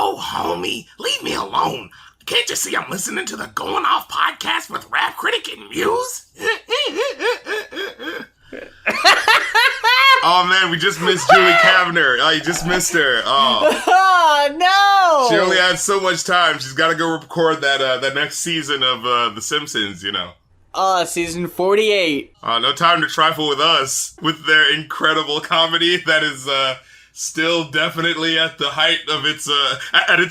Oh, homie, leave me alone. Can't you see I'm listening to the Going Off podcast with Rap Critic and Muse? Oh, man, we just missed Julie Kavner. Oh, you just missed her. Oh, no! She only had so much time. She's got to go record that next season of The Simpsons, you know. Season 48. No time to trifle with us, with their incredible comedy that is still definitely at the height of its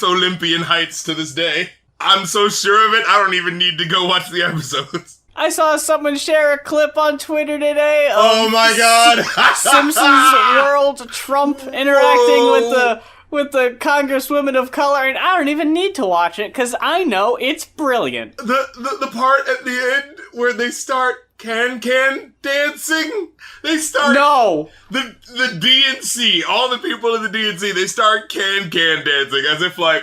Olympian heights to this day. I'm so sure of it, I don't even need to go watch the episodes. I saw someone share a clip on Twitter today of oh my god! Simpsons World Trump interacting with the Congresswoman of color, and I don't even need to watch it, because I know it's brilliant. The part at the end where they start can dancing? They start... No! The DNC, all the people in the DNC, they start can dancing, as if like,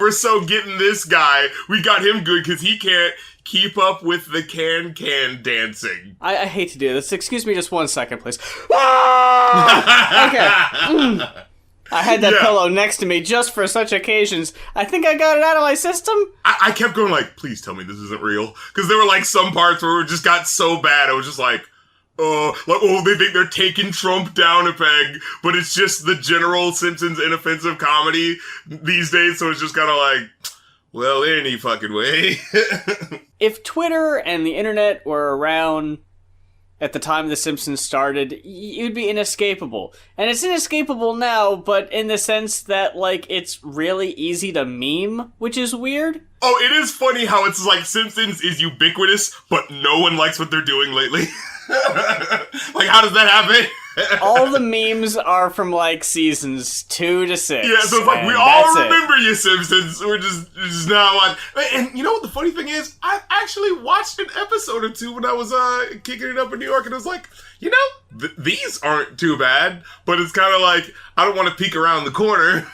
we're so getting this guy. We got him good, because he can't keep up with the can dancing. I hate to do this. Excuse me just 1 second, please. Okay. I had that pillow next to me just for such occasions. I think I got it out of my system. I kept going like, please tell me this isn't real. Because there were like some parts where it just got so bad. I was just like, they think they're taking Trump down a peg. But it's just the general Simpsons inoffensive comedy these days. So it's just kind of like, well, any fucking way. If Twitter and the internet were around at the time The Simpsons started, you'd be inescapable. And it's inescapable now, but in the sense that, like, it's really easy to meme, which is weird. Oh, it is funny how it's like Simpsons is ubiquitous, but no one likes what they're doing lately. Like, how does that happen? All the memes are from, like, seasons 2 to 6. Yeah, so it's like, we all remember you, Simpsons. We're just now on. And you know what the funny thing is? I actually watched an episode or two when I was kicking it up in New York, and I was like, you know, these aren't too bad, but it's kind of like, I don't want to peek around the corner,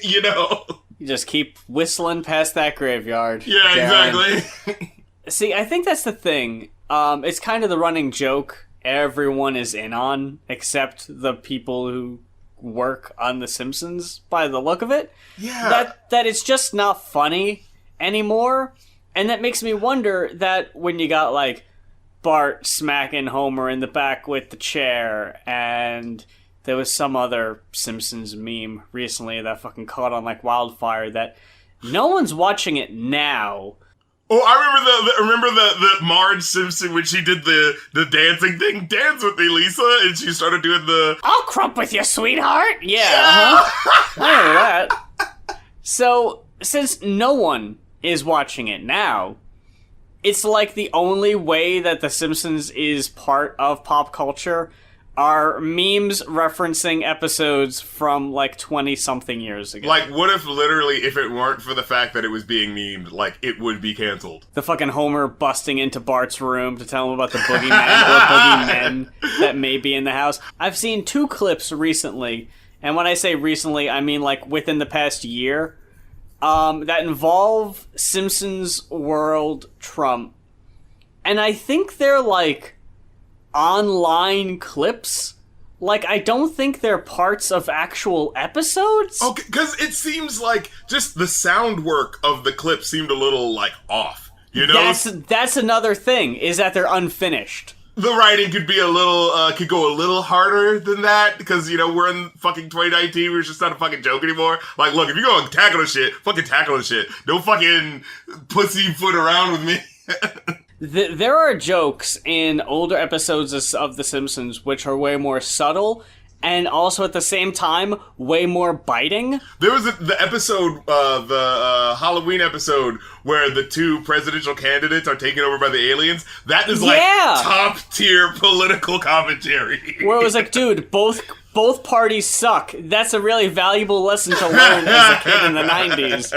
you know? You just keep whistling past that graveyard. Yeah, Darren. exactly. See, I think that's the thing. It's kind of the running joke everyone is in on, except the people who work on The Simpsons, by the look of it. Yeah. That it's just not funny anymore. And that makes me wonder that when you got, like, Bart smacking Homer in the back with the chair, and there was some other Simpsons meme recently that fucking caught on like wildfire, that no one's watching it now. Oh, I remember the Marge Simpson when she did the dancing thing. Dance with me, Lisa, and she started doing the I'll crump with you, sweetheart. Yeah. Uh-huh. I remember that. So, since no one is watching it now, it's like the only way that The Simpsons is part of pop culture are memes referencing episodes from, like, 20-something years ago. Like, what if literally, if it weren't for the fact that it was being memed, like, it would be canceled? The fucking Homer busting into Bart's room to tell him about the boogeyman or boogeymen that may be in the house. I've seen 2 clips recently, and when I say recently, I mean, like, within the past year, that involve Simpsons World Trump. And I think they're, like, online clips. Like, I don't think they're parts of actual episodes. Okay, because it seems like just the sound work of the clip seemed a little, like, off, you know? That's another thing, is that they're unfinished. The writing could be could go a little harder than that, because, you know, we're in fucking 2019, we're just not a fucking joke anymore. Like, look, if you're gonna tackle the shit, fucking tackle the shit. Don't fucking pussyfoot around with me. There are jokes in older episodes of The Simpsons which are way more subtle, and also at the same time, way more biting. There was the episode, the Halloween episode, where the 2 presidential candidates are taken over by the aliens. That is like top-tier political commentary. Where it was like, dude, both parties suck. That's a really valuable lesson to learn as a kid in the 90s.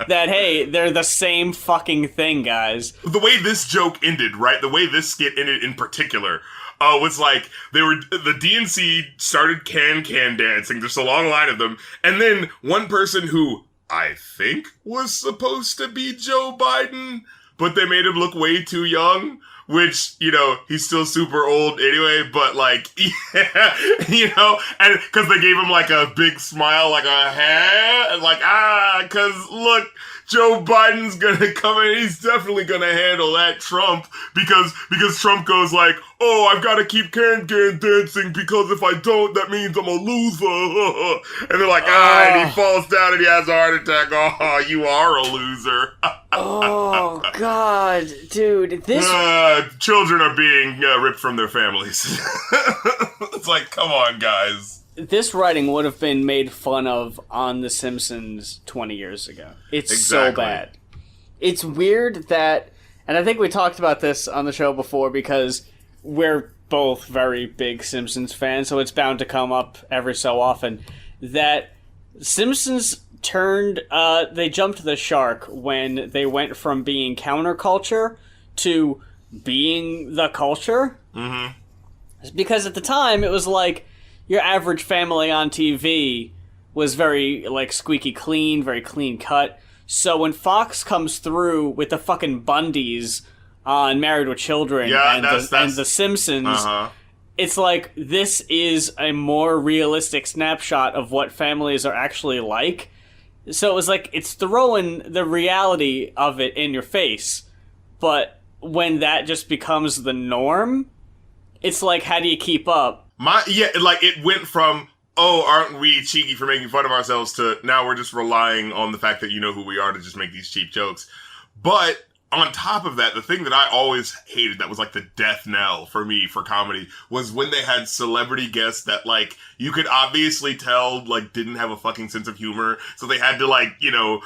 That, hey, they're the same fucking thing, guys. The way this joke ended, right? The way this skit ended in particular, was like, the DNC started can dancing. There's a long line of them. And then one person who I think was supposed to be Joe Biden but they made him look way too young. Which, you know, he's still super old anyway, but like, yeah, you know, and cause they gave him like a big smile, like a hair, and like, cause look, Joe Biden's gonna come in, he's definitely gonna handle that Trump, because Trump goes like, oh, I've gotta keep can dancing, because if I don't, that means I'm a loser. And they're like, and he falls down and he has a heart attack. Oh, you are a loser. Oh, God, dude, this... children are being ripped from their families. It's like, come on, guys. This writing would have been made fun of on The Simpsons 20 years ago. It's so bad. It's weird that... And I think we talked about this on the show before because we're both very big Simpsons fans, so it's bound to come up every so often, that Simpsons they jumped the shark when they went from being counterculture to being the culture. Mm-hmm. Because at the time, it was like your average family on TV was very, like, squeaky clean, very clean cut. So when Fox comes through with the fucking Bundys on Married with Children and The Simpsons, it's like, this is a more realistic snapshot of what families are actually like. So it was like, it's throwing the reality of it in your face. But when that just becomes the norm, it's like, how do you keep up? It went from, oh, aren't we cheeky for making fun of ourselves, to now we're just relying on the fact that you know who we are to just make these cheap jokes. But on top of that, the thing that I always hated that was like the death knell for me for comedy was when they had celebrity guests that, like, you could obviously tell, like, didn't have a fucking sense of humor. So they had to, like, you know,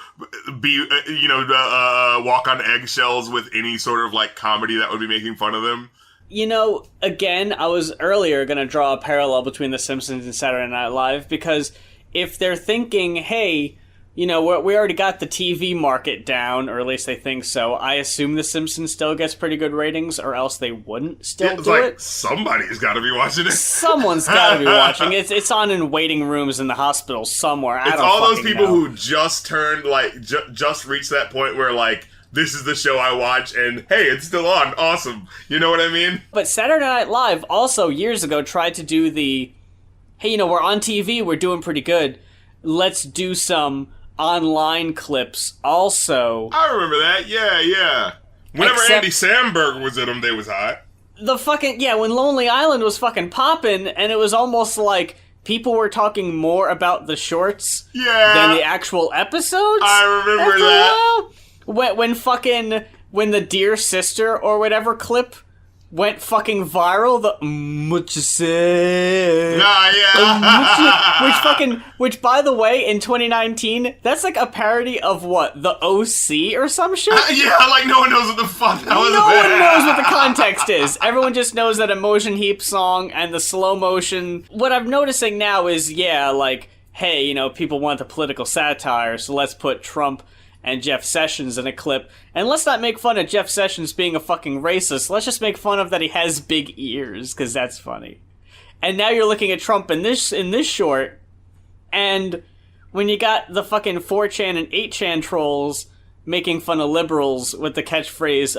walk on eggshells with any sort of, like, comedy that would be making fun of them. You know, again, I was earlier going to draw a parallel between The Simpsons and Saturday Night Live, because if they're thinking, hey, you know, we already got the TV market down, or at least they think so, I assume The Simpsons still gets pretty good ratings, or else they wouldn't still do it. Somebody's got to be watching it. Someone's got to be watching it. It's on in waiting rooms in the hospital somewhere. I don't all those fucking people know. who just turned, like, just reached that point where, like, this is the show I watch, and hey, it's still on. Awesome. You know what I mean? But Saturday Night Live also years ago tried to do the, hey, you know, we're on TV, we're doing pretty good. Let's do some online clips also. I remember that. Yeah. Whenever Andy Samberg was in them, they was hot. The fucking, when Lonely Island was fucking popping, and it was almost like people were talking more about the shorts than the actual episodes. I remember that. When the Dear Sister or whatever clip went fucking viral, the what you say? Which by the way, in 2019, that's like a parody of what, the OC or some shit? Like no one knows what the fuck that was. No one knows what the context is. Everyone just knows that Emotion Heap song and the slow motion. What I'm noticing now is, like, hey, you know, people want the political satire, so let's put Trump and Jeff Sessions in a clip. And let's not make fun of Jeff Sessions being a fucking racist. Let's just make fun of that he has big ears, because that's funny. And now you're looking at Trump in this short, and when you got the fucking 4chan and 8chan trolls making fun of liberals with the catchphrase,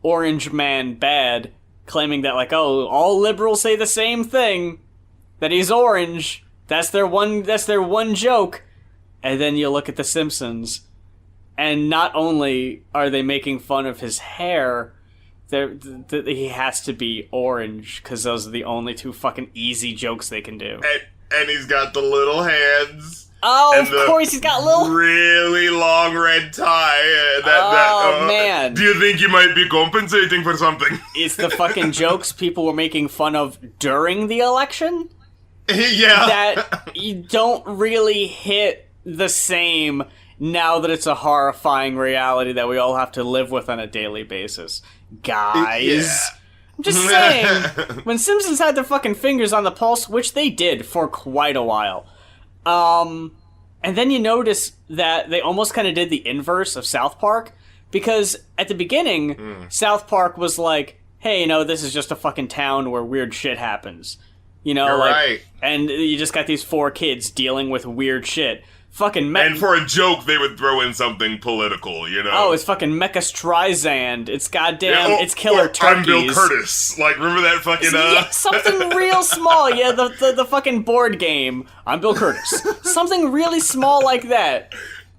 orange man bad, claiming that, like, oh, all liberals say the same thing, that he's orange, that's their one joke. And then you look at The Simpsons, and not only are they making fun of his hair, he has to be orange, because those are the only two fucking easy jokes they can do. And he's got the little hands. Oh, of course, he's got little... really long red tie. Man. Do you think you might be compensating for something? It's the fucking jokes people were making fun of during the election? Yeah. That you don't really hit the same now that it's a horrifying reality that we all have to live with on a daily basis. Guys. I'm just saying, when Simpsons had their fucking fingers on the pulse, which they did for quite a while, and then you notice that they almost kind of did the inverse of South Park, because at the beginning, South Park was like, hey, you know, this is just a fucking town where weird shit happens. You know, You're like, right. And you just got these 4 kids dealing with weird shit. fucking and for a joke, they would throw in something political, you know? Oh, it's fucking Mecha Streisand. It's goddamn, it's Killer Turkeys. I'm Bill Curtis. Like, remember that fucking, Yeah, something real small. Yeah, the fucking board game. I'm Bill Curtis. Something really small like that.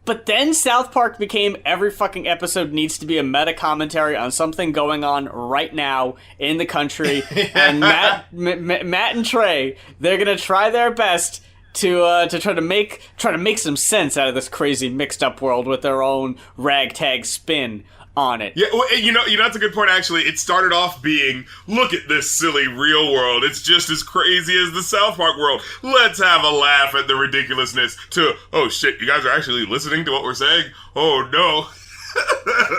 But then South Park became every fucking episode needs to be a meta commentary on something going on right now in the country. And Matt and Trey, they're gonna try their best to try to make some sense out of this crazy mixed up world with their own ragtag spin on it. Yeah, well, you know, that's a good point, actually. It started off being, look at this silly real world. It's just as crazy as the South Park world. Let's have a laugh at the ridiculousness, to, oh shit, you guys are actually listening to what we're saying? Oh no.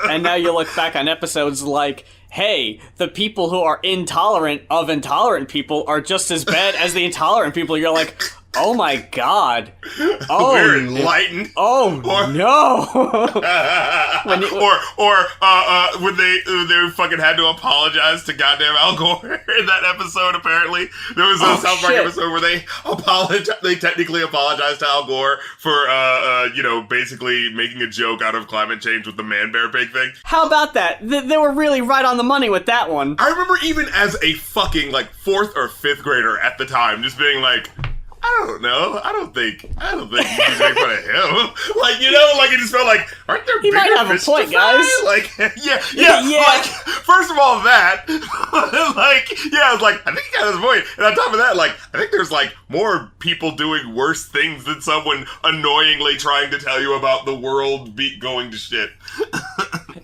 And now you look back on episodes like, hey, the people who are intolerant of intolerant people are just as bad as the intolerant people. You're like, oh my god. Oh, we're enlightened. Oh, no. When they fucking had to apologize to goddamn Al Gore in that episode, apparently. There was a South Park episode where they technically apologized to Al Gore for, basically making a joke out of climate change with the man-bear pig thing. How about that? They were really right on the money with that one. I remember even as a fucking, 4th or 5th grader at the time, just being like, I don't know. I don't think you can make fun of him. It just felt like, aren't there bigger might have a point, guys. Yeah. First of all, that, I was like, I think he got his point. And on top of that, I think there's, more people doing worse things than someone annoyingly trying to tell you about the world going to shit.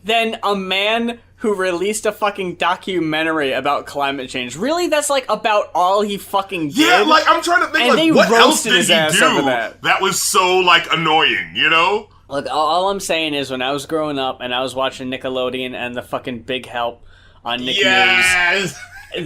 Then a man who released a fucking documentary about climate change. Really? That's, about all he fucking did? Yeah, I'm trying to think, and what else did his he ass do over that? that was so, annoying, you know? Look, all I'm saying is when I was growing up and I was watching Nickelodeon and the fucking Big Help on Nick News,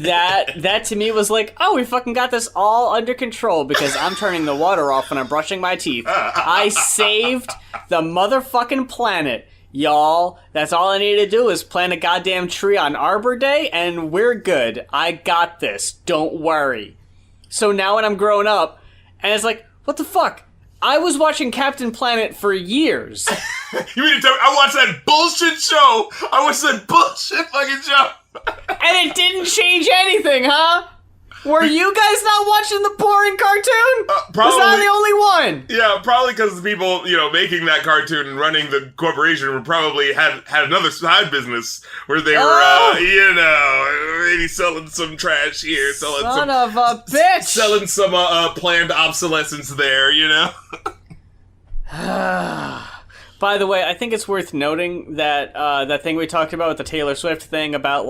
that to me was like, oh, we fucking got this all under control because I'm turning the water off when I'm brushing my teeth. I saved the motherfucking planet. Y'all, that's all I need to do is plant a goddamn tree on Arbor Day, and we're good. I got this. Don't worry. So now when I'm growing up, and it's like, what the fuck? I was watching Captain Planet for years. You mean to tell me I watched that bullshit show? I watched that bullshit fucking show. And it didn't change anything, huh? Were you guys not watching the boring cartoon? Probably. Was I the only one? Yeah, probably because the people, making that cartoon and running the corporation would probably had another side business where they were, maybe selling some trash here, Son of a bitch! Selling some planned obsolescence there, you know? By the way, I think it's worth noting that that thing we talked about with the Taylor Swift thing about,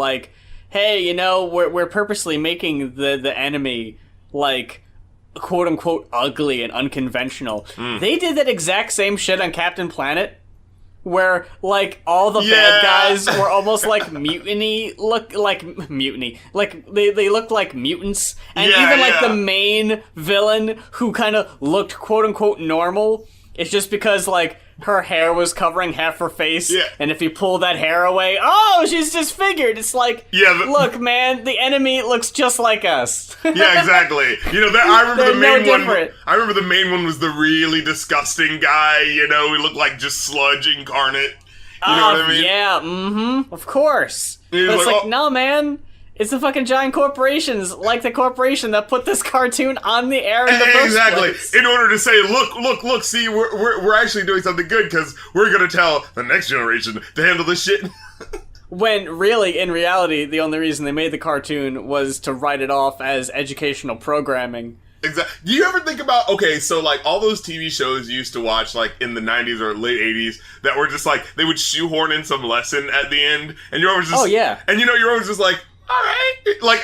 hey, we're purposely making the enemy, quote-unquote ugly and unconventional. They did that exact same shit on Captain Planet, where, all the bad guys were almost mutiny. They looked like mutants. And the main villain, who kind of looked quote-unquote normal, it's just because, her hair was covering half her face, and if you pull that hair away, oh, she's disfigured. It's look, man, the enemy looks just like us. Yeah, exactly. I remember the main one. Different. I remember the main one was the really disgusting guy. He looked like just sludge incarnate. You know what I mean? Yeah, of course. But it's no, man. It's the fucking giant corporations, like the corporation that put this cartoon on the air in the first place. In order to say, look, see, we're actually doing something good because we're going to tell the next generation to handle this shit. When really, in reality, the only reason they made the cartoon was to write it off as educational programming. Exactly. Do you ever think about, so all those TV shows you used to watch in the 90s or late 80s that were just they would shoehorn in some lesson at the end and you're always just... Oh, yeah. And you're always just alright.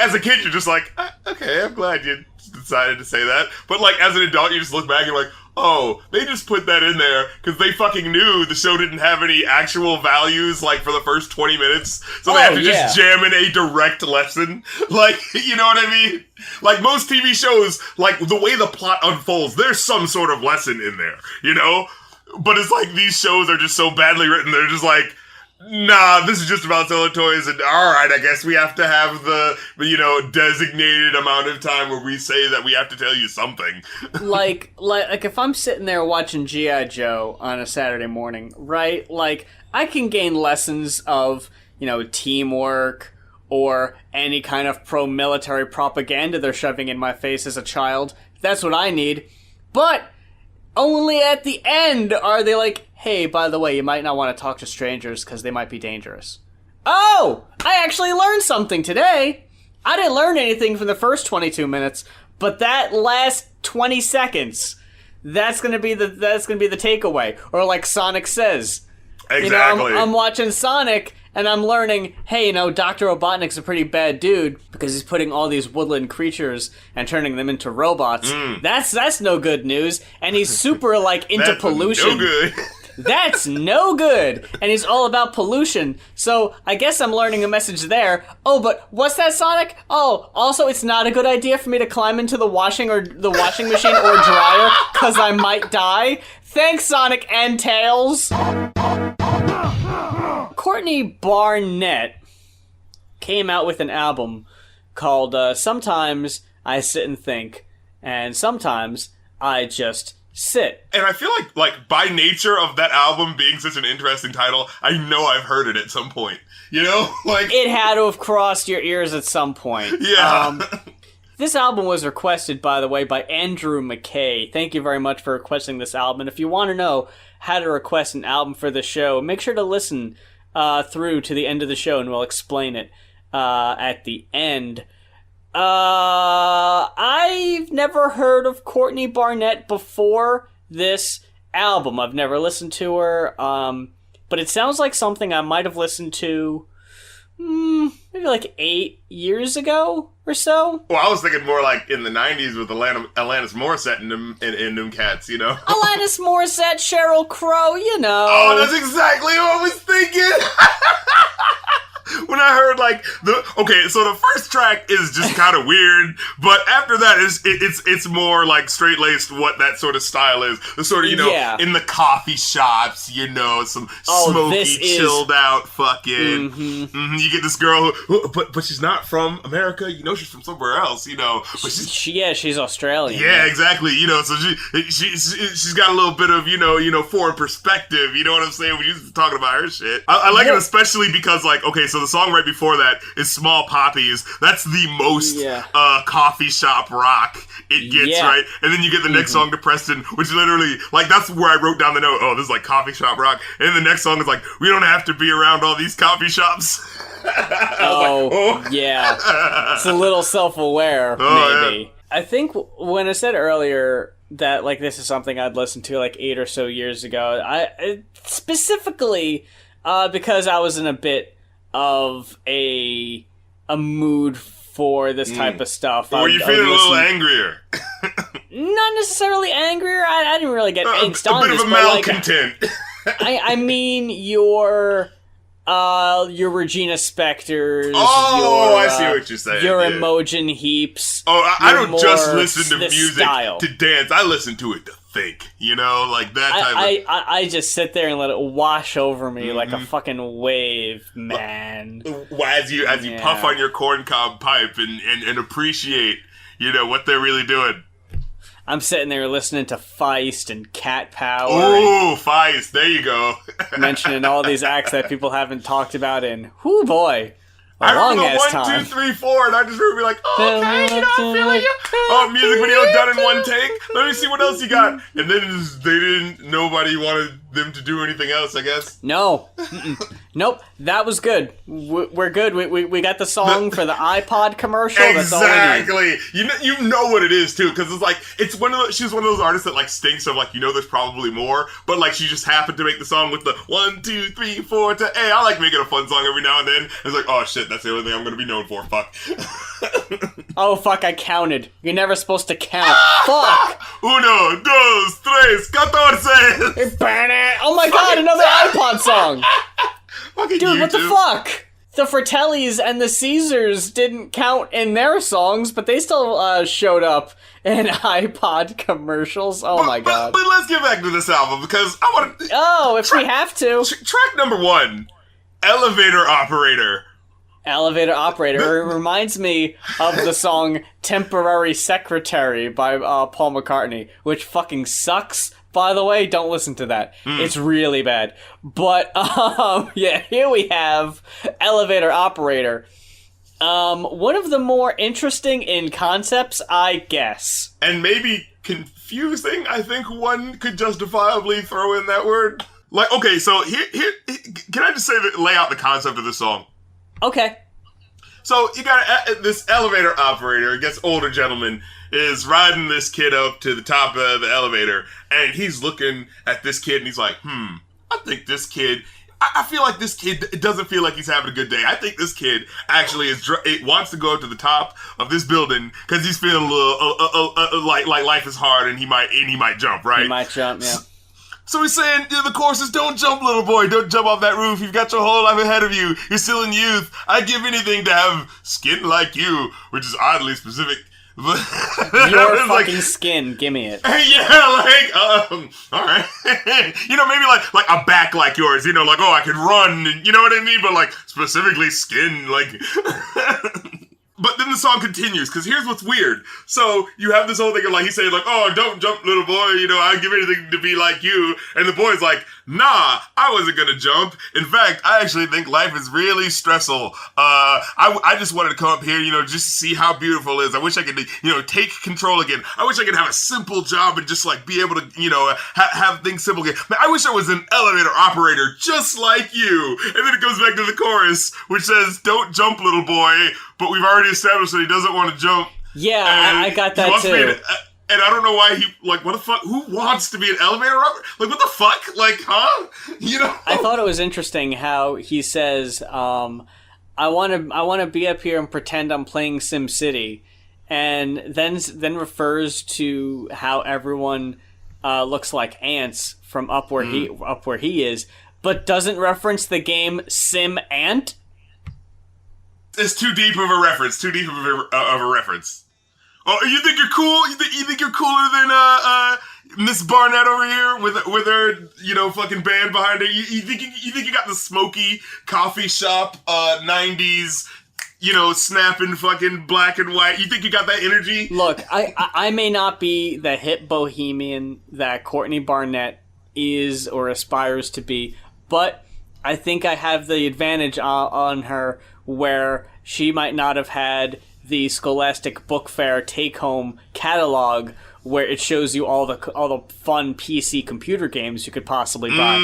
As a kid, you're just okay, I'm glad you decided to say that. But as an adult, you just look back and you're oh, they just put that in there because they fucking knew the show didn't have any actual values, for the first 20 minutes. So they have to just jam in a direct lesson. You know what I mean? Most TV shows, the way the plot unfolds, there's some sort of lesson in there, you know? But it's these shows are just so badly written, they're just nah, this is just about selling toys, and alright, I guess we have to have the, designated amount of time where we say that we have to tell you something. like if I'm sitting there watching G.I. Joe on a Saturday morning, right? Like, I can gain lessons of, teamwork or any kind of pro-military propaganda they're shoving in my face as a child. That's what I need. But only at the end are they like, hey, by the way, you might not want to talk to strangers because they might be dangerous. Oh, I actually learned something today. I didn't learn anything from the first 22 minutes, but that last 20 seconds, that's gonna be the takeaway. Or like Sonic says, exactly. I'm watching Sonic and I'm learning, hey, Dr. Robotnik's a pretty bad dude because he's putting all these woodland creatures and turning them into robots. That's no good news. And he's super into pollution. No good. That's no good. And he's all about pollution. So I guess I'm learning a message there. Oh, but what's that, Sonic? Oh, also it's not a good idea for me to climb into the washing machine or dryer because I might die. Thanks, Sonic and Tails. Courtney Barnett came out with an album called Sometimes I Sit and Think, and Sometimes I Just Sit. And I feel like by nature of that album being such an interesting title, I know I've heard it at some point. It had to have crossed your ears at some point. Yeah. This album was requested, by the way, by Andrew McKay. Thank you very much for requesting this album. And if you want to know how to request an album for the show, make sure to listen through to the end of the show, and we'll explain it at the end. I've never heard of Courtney Barnett before this album. I've never listened to her, but it sounds like something I might have listened to maybe like 8 years ago or so. Well, I was thinking more like in the 90s with Alanis Morissette and them cats, Alanis Morissette, Sheryl Crow, Oh, that's exactly what I was thinking! When I heard so the first track is just kind of weird, but after that it's more like straight laced what that sort of style is. The sort of in the coffee shops, some smoky, chilled out fucking. You get this girl but she's not from America. She's from somewhere else. But she's Australian. Yeah, exactly. So she's got a little bit of foreign perspective. You know what I'm saying? When you're talking about her shit, I like it especially because so the song right before that is Small Poppies. That's the most coffee shop rock it gets, right? And then you get the next song to Preston, which literally, that's where I wrote down the note, this is coffee shop rock. And then the next song is we don't have to be around all these coffee shops. Yeah. It's a little self-aware, maybe. Yeah. I think when I said earlier that, this is something I'd listened to, 8 or so years ago, I specifically because I was in a bit of a mood for this type of stuff. Or were you feeling a little angrier? Not necessarily angrier. I didn't really get angst on this. A bit of a malcontent. I mean your Regina Spektors. I see what you're saying. Your Imogen Heaps. I don't just listen to music to dance. I listen to it to think. That type of... I just sit there and let it wash over me like a fucking wave, man. As you puff on your corncob pipe and appreciate, what they're really doing. I'm sitting there listening to Feist and Cat Power. Oh, Feist. There you go. Mentioning all these acts that people haven't talked about in, whoo boy, I remember the 1, 2, 3, 4, and I just remember okay, I'm feeling you. Music video done in one take. Let me see what else you got. And then nobody wanted them to do anything else, I guess. No. Nope. That was good. We're good. We got the song for the iPod commercial. Exactly. That's all we need. You know what it is too, because she's one of those artists that stinks of there's probably more, but she just happened to make the song with the 1, 2, 3, 4 to A. I like making a fun song every now and then. It's oh shit, that's the only thing I'm gonna be known for. Fuck. Oh fuck! I counted. You're never supposed to count. Fuck. 1, 2, 3, 14. Oh my god! Another iPod song. Dude, YouTube. what the fuck? The Fratellis and the Caesars didn't count in their songs, but they still showed up in iPod commercials. My god. But let's get back to this album, because I want to... Oh, if we have to. Track number 1 Elevator Operator. Elevator Operator. It reminds me of the song Temporary Secretary by Paul McCartney, which fucking sucks. By the way, don't listen to that. It's really bad. But, yeah, here we have Elevator Operator. One of the more interesting in concepts, I guess. And maybe confusing, I think one could justifiably throw in that word. Like, okay, so here can I just lay out the concept of this song? Okay. So you got this elevator operator, I guess older gentleman, is riding this kid up to the top of the elevator, and he's looking at this kid, and he's like, I think this kid, I feel like this kid, it doesn't feel like he's having a good day. I think this kid actually wants to go to the top of this building because he's feeling a little like life is hard, and he might jump, right? He might jump, yeah. So he's saying, the chorus is, don't jump, little boy. Don't jump off that roof. You've got your whole life ahead of you. You're still in youth. I'd give anything to have skin like you, which is oddly specific. Your fucking skin, give me it. Yeah, all right. Maybe like a back like yours. Like, I could run. And, you know what I mean? But like specifically skin, like. But then the song continues, because here's what's weird. So you have this whole thing of like, he's saying like, don't jump, little boy, I'd give anything to be like you. And the boy's like, nah, I wasn't gonna jump. In fact, I actually think life is really stressful. I just wanted to come up here, just to see how beautiful it is. I wish I could, take control again. I wish I could have a simple job and just like be able to, have things simple again. Man, I wish I was an elevator operator just like you. And then it goes back to the chorus, which says, don't jump, little boy. But we've already established that he doesn't want to jump. Yeah, I got that too. And I don't know why what the fuck? Who wants to be an elevator operator? Like, what the fuck? Like, huh? I thought it was interesting how he says, I want to be up here and pretend I'm playing SimCity, and then refers to how everyone looks like ants from up where he is, but doesn't reference the game Sim Ant. It's too deep of a reference. Too deep of a reference. Oh, you think you're cool? You think you're cooler than Miss Barnett over here with her fucking band behind her? You think you got the smoky coffee shop 90s snapping fucking black and white? You think you got that energy? Look, I may not be the hip bohemian that Courtney Barnett is or aspires to be, but I think I have the advantage on her where she might not have had the Scholastic Book Fair take-home catalog where it shows you all the fun PC computer games you could possibly buy.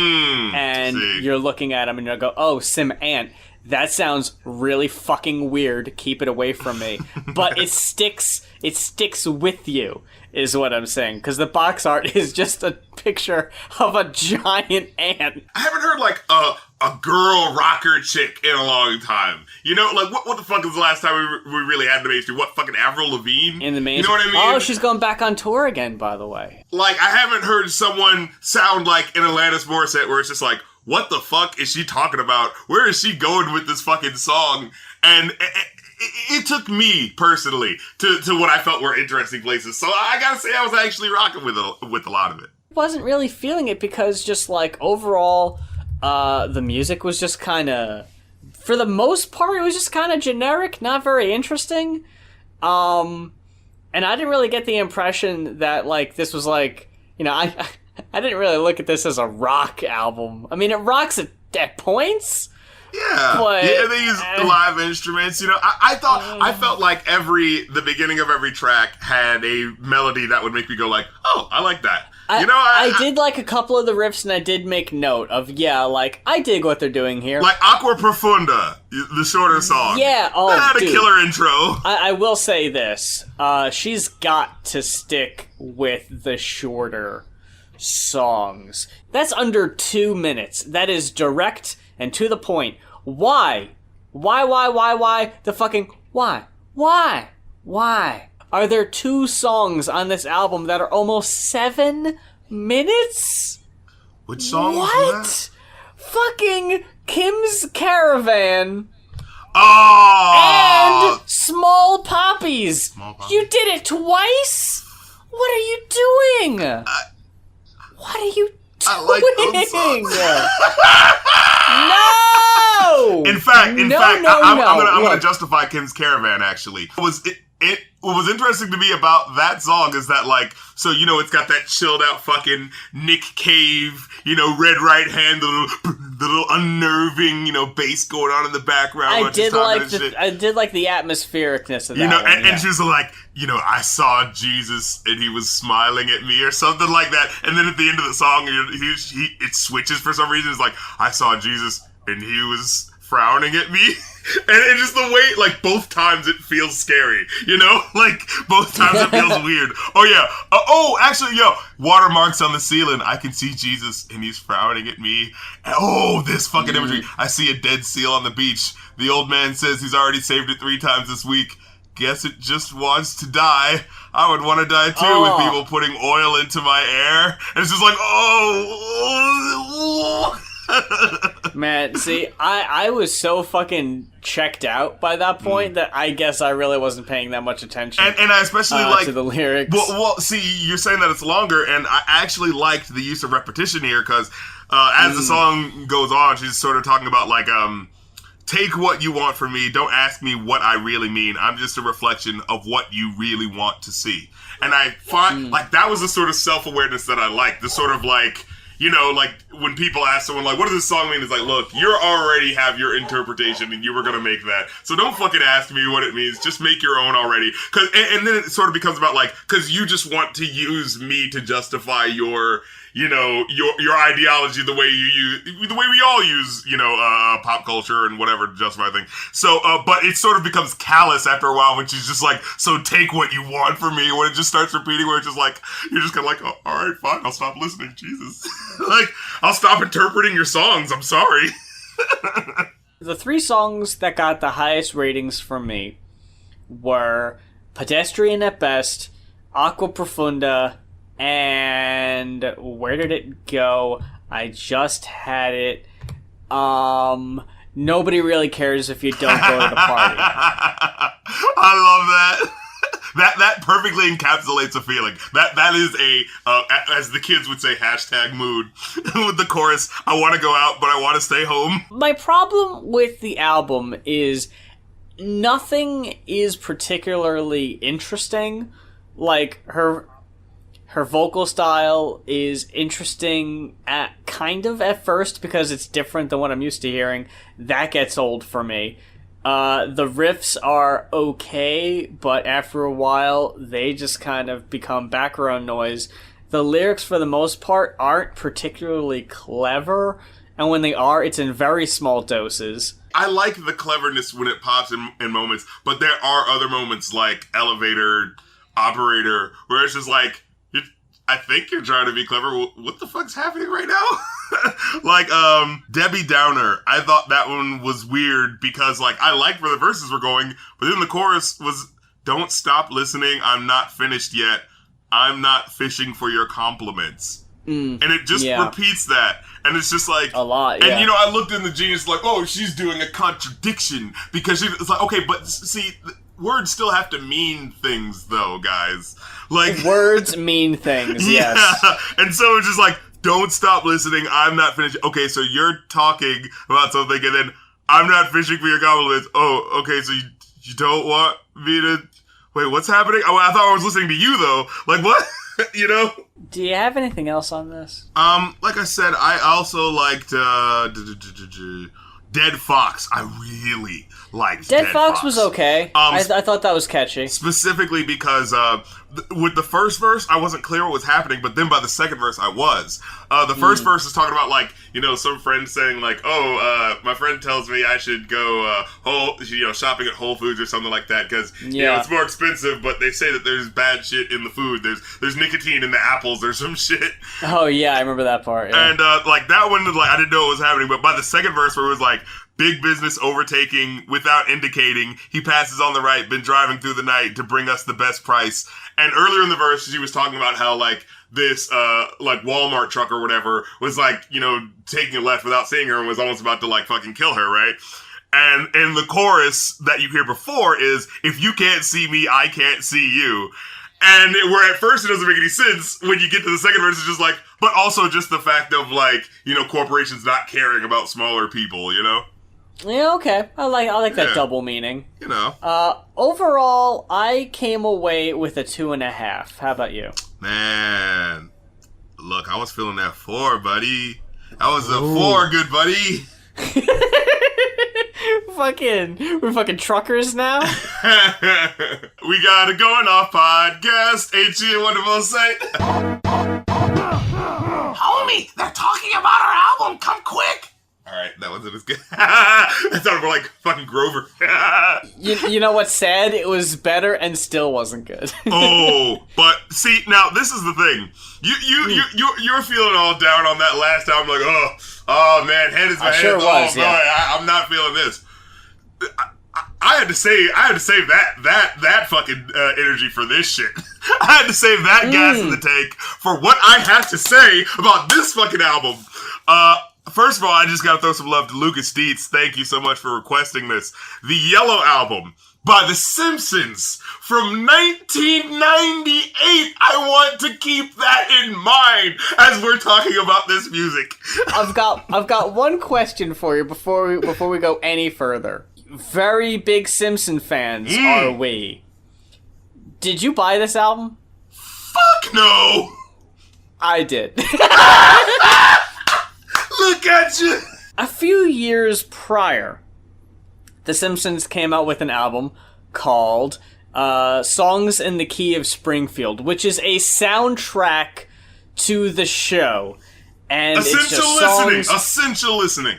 And you're looking at them and you'll go, oh, Sim Ant. That sounds really fucking weird. Keep it away from me. But it sticks with you, is what I'm saying. Because the box art is just a picture of a giant ant. I haven't heard like a girl rocker chick in a long time. Like what the fuck was the last time we really had the mainstream? What, fucking Avril Lavigne? In the mainstream. You know what I mean? Oh, she's going back on tour again, by the way. Like, I haven't heard someone sound like an Alanis Morissette where it's just like, what the fuck is she talking about? Where is she going with this fucking song? And it took me, personally, to what I felt were interesting places. So I gotta say I was actually rocking with a lot of it. Wasn't really feeling it because just, like, overall, the music was just kind of... For the most part, it was just kind of generic, not very interesting. And I didn't really get the impression that, like, this was, like... I didn't really look at this as a rock album. I mean, it rocks at points. Yeah, but, they use live instruments. I felt like the beginning of every track had a melody that would make me go like, oh, I like that. I did like a couple of the riffs, and I did make note of, I dig what they're doing here. Like Aqua Profunda, the shorter song. Yeah, that had a killer intro. I will say this. She's got to stick with the shorter songs. That's under 2 minutes. That is direct and to the point. Why? Why? The fucking why? Why? Are there 2 songs on this album that are almost 7 minutes? Which song what? was that? Fucking Kim's Caravan. Oh! And Small Poppies. You did it twice? What are you doing? What are you doing? I like those songs. In fact, No, I'm no. gonna justify Kim's Caravan. Actually, what was interesting to me about that song is that, like, so, you know, it's got that chilled out fucking Nick Cave, you know, Red Right Hand, the little unnerving, you know, bass going on in the background. I did like the atmosphericness of that. You know, one, and she was like, you know, I saw Jesus and he was smiling at me or something like that. And then at the end of the song, it switches for some reason. It's like, I saw Jesus and he was frowning at me. And just the way, like, both times it feels scary, you know? Like, both times it feels weird. Oh, yeah. Actually, watermarks on the ceiling. I can see Jesus, and he's frowning at me. And, this fucking imagery. I see a dead seal on the beach. The old man says he's already saved it 3 times this week. Guess it just wants to die. I would want to die, too, with people putting oil into my air. And it's just like, Man, see, I was so fucking checked out by that point that I guess I really wasn't paying that much attention. And I especially like to the lyrics. Well, see, you're saying that it's longer, and I actually liked the use of repetition here because as the song goes on, she's sort of talking about like, take what you want from me. Don't ask me what I really mean. I'm just a reflection of what you really want to see. And I find like that was the sort of self-awareness that I like. The sort of like, you know, like when people ask someone like, what does this song mean? It's like, look, you already have your interpretation and you were going to make that. So don't fucking ask me what it means. Just make your own already. And then it sort of becomes about like, cause you just want to use me to justify your, you know, your ideology the way we all use, you know, pop culture and whatever to justify things. So, but it sort of becomes callous after a while when she's just like, so take what you want from me. When it just starts repeating where it's just like, you're just kind of like, oh, all right, fine, I'll stop listening, Jesus. Like, I'll stop interpreting your songs, I'm sorry. The 3 songs that got the highest ratings from me were Pedestrian at Best, Aqua Profunda, and where did it go? I just had it. Nobody really cares if you don't go to the party. I love that. That perfectly encapsulates a feeling. That is as the kids would say, #mood. With the chorus, I want to go out, but I want to stay home. My problem with the album is nothing is particularly interesting. Like, her vocal style is interesting at first because it's different than what I'm used to hearing. That gets old for me. The riffs are okay, but after a while, they just kind of become background noise. The lyrics, for the most part, aren't particularly clever, and when they are, it's in very small doses. I like the cleverness when it pops in moments, but there are other moments like Elevator, Operator, where it's just like, I think you're trying to be clever. What the fuck's happening right now? Like, Debbie Downer. I thought that one was weird because, like, I liked where the verses were going, but then the chorus was, don't stop listening. I'm not finished yet. I'm not fishing for your compliments. And it just repeats that. And it's just like... a lot, And, you know, I looked in the Genius like, oh, she's doing a contradiction. Because it's like, okay, but see... words still have to mean things, though, guys. Like words mean things, yes. Yeah. And so it's just like, don't stop listening. I'm not finished. Okay, so you're talking about something, and then I'm not fishing for your compliments. Oh, okay, so you don't want me to... Wait, what's happening? Oh, I thought I was listening to you, though. Like, what? You know? Do you have anything else on this? Like I said, I also liked, Dead Fox. I really liked Dead Fox. Was okay. I thought that was catchy. Specifically because with the first verse, I wasn't clear what was happening, but then by the second verse, I was. The first verse is talking about, like, you know, some friend saying, like, oh, my friend tells me I should go shopping at Whole Foods or something like that because, you know, it's more expensive, but they say that there's bad shit in the food. There's nicotine in the apples or some shit. Oh, yeah, I remember that part. Yeah. And, like, that one, like, I didn't know what was happening, but by the second verse where it was, like, big business overtaking without indicating. He passes on the right, been driving through the night to bring us the best price. And earlier in the verse, she was talking about how, like, this, like, Walmart truck or whatever was, like, you know, taking a left without seeing her and was almost about to, like, fucking kill her, right? And in the chorus that you hear before is, if you can't see me, I can't see you. And where at first it doesn't make any sense, when you get to the second verse, it's just like, but also just the fact of, like, you know, corporations not caring about smaller people, you know? Yeah, okay. I like that Yeah. double meaning. You know. Overall, I came away with a 2.5. How about you? Man. Look, I was feeling that 4, buddy. That was a 4, good buddy. We're fucking truckers now? We got a Going Off podcast. Ain't you a wonderful sight? Homie, they're talking about our album. Come quick. Alright, that wasn't as good. That sounded more like fucking Grover. You know what's sad? It was better and still wasn't good. Oh, but see, now this is the thing. You're feeling all down on that last album, like, oh man, head is my head. Sure was, boy, yeah. I'm not feeling this. I had to save that fucking energy for this shit. I had to save that gas in the tank for what I have to say about this fucking album. First of all, I just gotta throw some love to Lucas Dietz. Thank you so much for requesting this. The Yellow Album by The Simpsons from 1998. I want to keep that in mind as we're talking about this music. I've got one question for you before we go any further. Very big Simpson fans are we. Did you buy this album? Fuck no! I did. Look at you! A few years prior, The Simpsons came out with an album called Songs in the Key of Springfield, which is a soundtrack to the show. And Essential listening.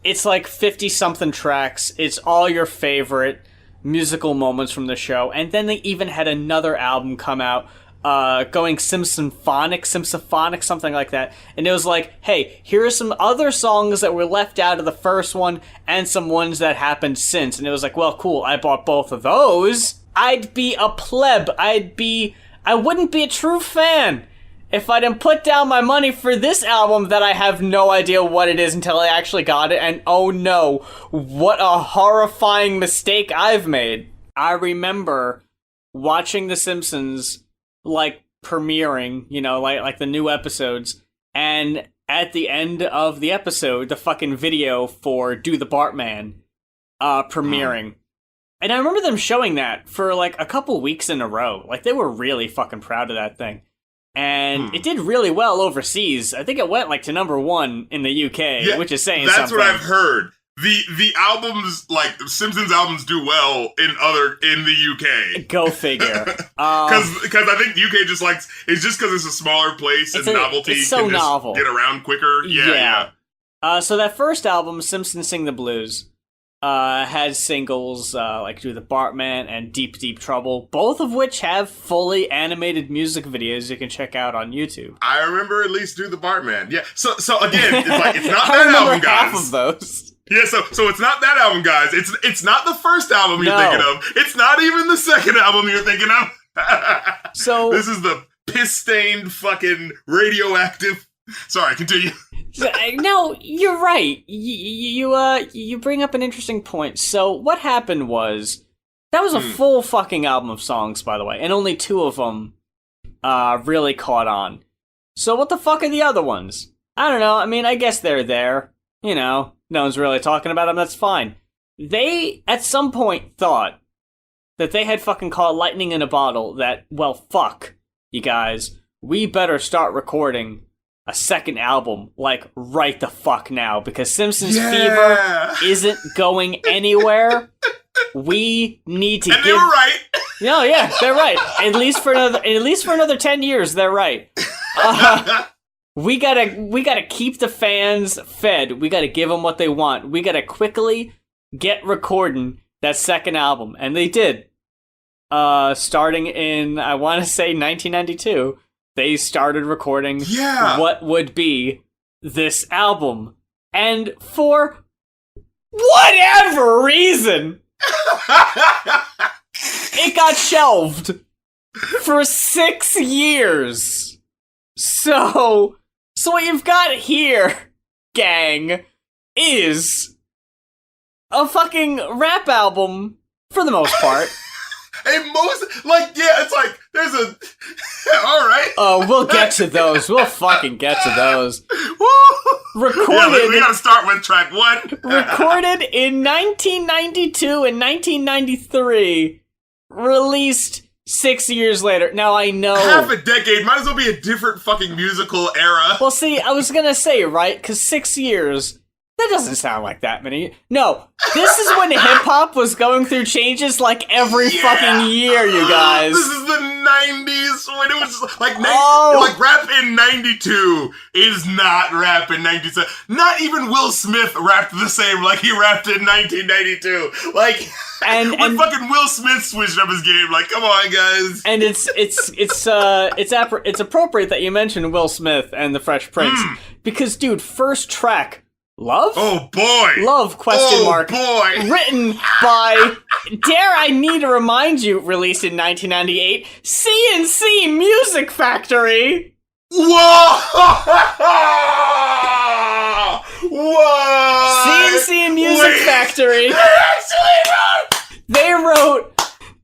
It's like 50-something tracks. It's all your favorite musical moments from the show. And then they even had another album come out going Simpsonphonic, something like that. And it was like, hey, here are some other songs that were left out of the first one and some ones that happened since. And it was like, well, cool, I bought both of those. I'd be a pleb. I wouldn't be a true fan if I didn't put down my money for this album that I have no idea what it is until I actually got it. And oh no, what a horrifying mistake I've made. I remember watching The Simpsons like premiering, you know, like the new episodes, and at the end of the episode, the fucking video for Do the Bartman premiering. And I remember them showing that for like a couple weeks in a row. Like they were really fucking proud of that thing. And it did really well overseas. I think it went like to #1 in the UK, which is saying something. That's what I've heard. The albums, like Simpsons albums, do well in the UK. Go figure. Because I think UK just likes it's just because it's a smaller place and novelty it's so can novel. just get around quicker. Yeah. So that first album, Simpsons Sing the Blues, had singles like Do the Bartman and Deep Deep Trouble, both of which have fully animated music videos you can check out on YouTube. I remember at least Do the Bartman. Yeah. So again, it's like it's not that album, guys. Half of those. Yeah, so it's not that album, guys. It's not the first album you're thinking of. It's not even the second album you're thinking of. So this is the piss-stained fucking radioactive. Sorry, continue. No, you're right. You bring up an interesting point. So what happened was that was a full fucking album of songs, by the way, and only 2 of them really caught on. So what the fuck are the other ones? I don't know. I mean, I guess they're there. You know, no one's really talking about them. That's fine. They at some point thought that they had fucking caught lightning in a bottle. That, well, fuck, you guys, we better start recording a second album, like, right the fuck now, because Simpsons Fever isn't going anywhere. We need to they were right. No, yeah, they're right. At least for another 10 years, they're right. We gotta keep the fans fed. We gotta give them what they want. We gotta quickly get recording that second album, and they did. Starting in, I want to say 1992. They started recording what would be this album. And for whatever reason, it got shelved for 6 years. So what you've got here, gang, is a fucking rap album, for the most part. It's like, there's a... Alright. Oh, we'll get to those. We'll fucking get to those. recorded. We gotta start with track 1. Recorded in 1992 and 1993, released 6 years later. Now I know half a decade might as well be a different fucking musical era. Well, see, I was gonna say, right? Because 6 years, that doesn't sound like that many. No, this is when hip-hop was going through changes like every fucking year, you guys. This is the 90s when it was like rap in 92 is not rap in 97. Not even Will Smith rapped the same like he rapped in 1992. Like, when fucking Will Smith switched up his game, like, come on, guys. And it's appropriate that you mentioned Will Smith and the Fresh Prince because, dude, first track. Love? Oh, boy. Love, question mark. Boy. Written by, dare I need to remind you, released in 1998, C+C Music Factory. Whoa! What? C+C Music Factory. They wrote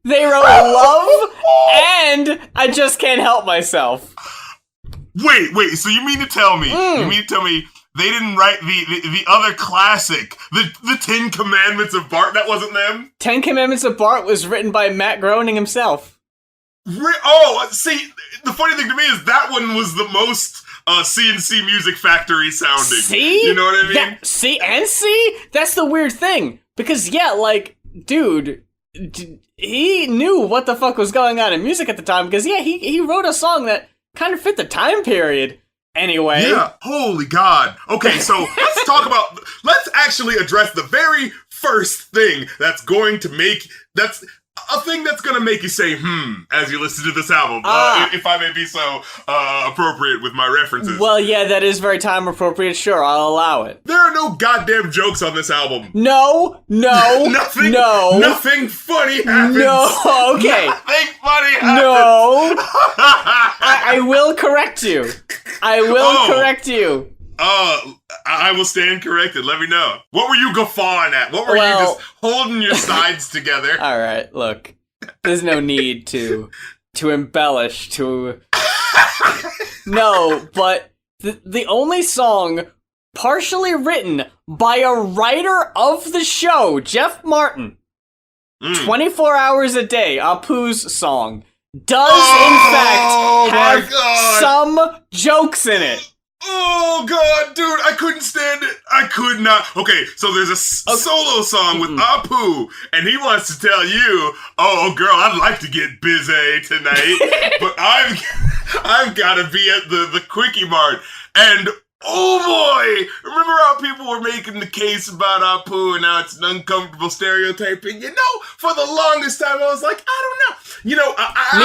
Love and I Just Can't Help Myself. Wait, so you mean to tell me, they didn't write the other classic, the 10 Commandments of Bart? That wasn't them? 10 Commandments of Bart was written by Matt Groening himself. See, the funny thing to me is that one was the most C+C Music Factory sounding. See? You know what I mean? See? That's the weird thing. Because, yeah, like, dude, he knew what the fuck was going on in music at the time. Because, yeah, he wrote a song that kind of fit the time period. Anyway. Yeah, holy God. Okay, so let's actually address the very first thing that's going to make you say, as you listen to this album, if I may be so appropriate with my references. Well, yeah, that is very time appropriate. Sure, I'll allow it. There are no goddamn jokes on this album. No. Nothing funny happens. No, okay. Nothing funny happens. No. I will correct you. Correct you. I will stand corrected. Let me know. What were you guffawing at? What were you just holding your sides together? All right, look. There's no need to embellish, No, but the only song partially written by a writer of the show, Jeff Martin, 24 Hours a Day, Apu's song, does in fact have some jokes in it. Oh, God, dude, I couldn't stand it. I could not. Okay, so there's a solo song with Apu, and he wants to tell you, oh, girl, I'd like to get busy tonight, but I've got to be at the Quickie Mart. And, oh, boy, remember how people were making the case about Apu, and now it's an uncomfortable stereotyping? You know, for the longest time, I was like, I don't know. You know,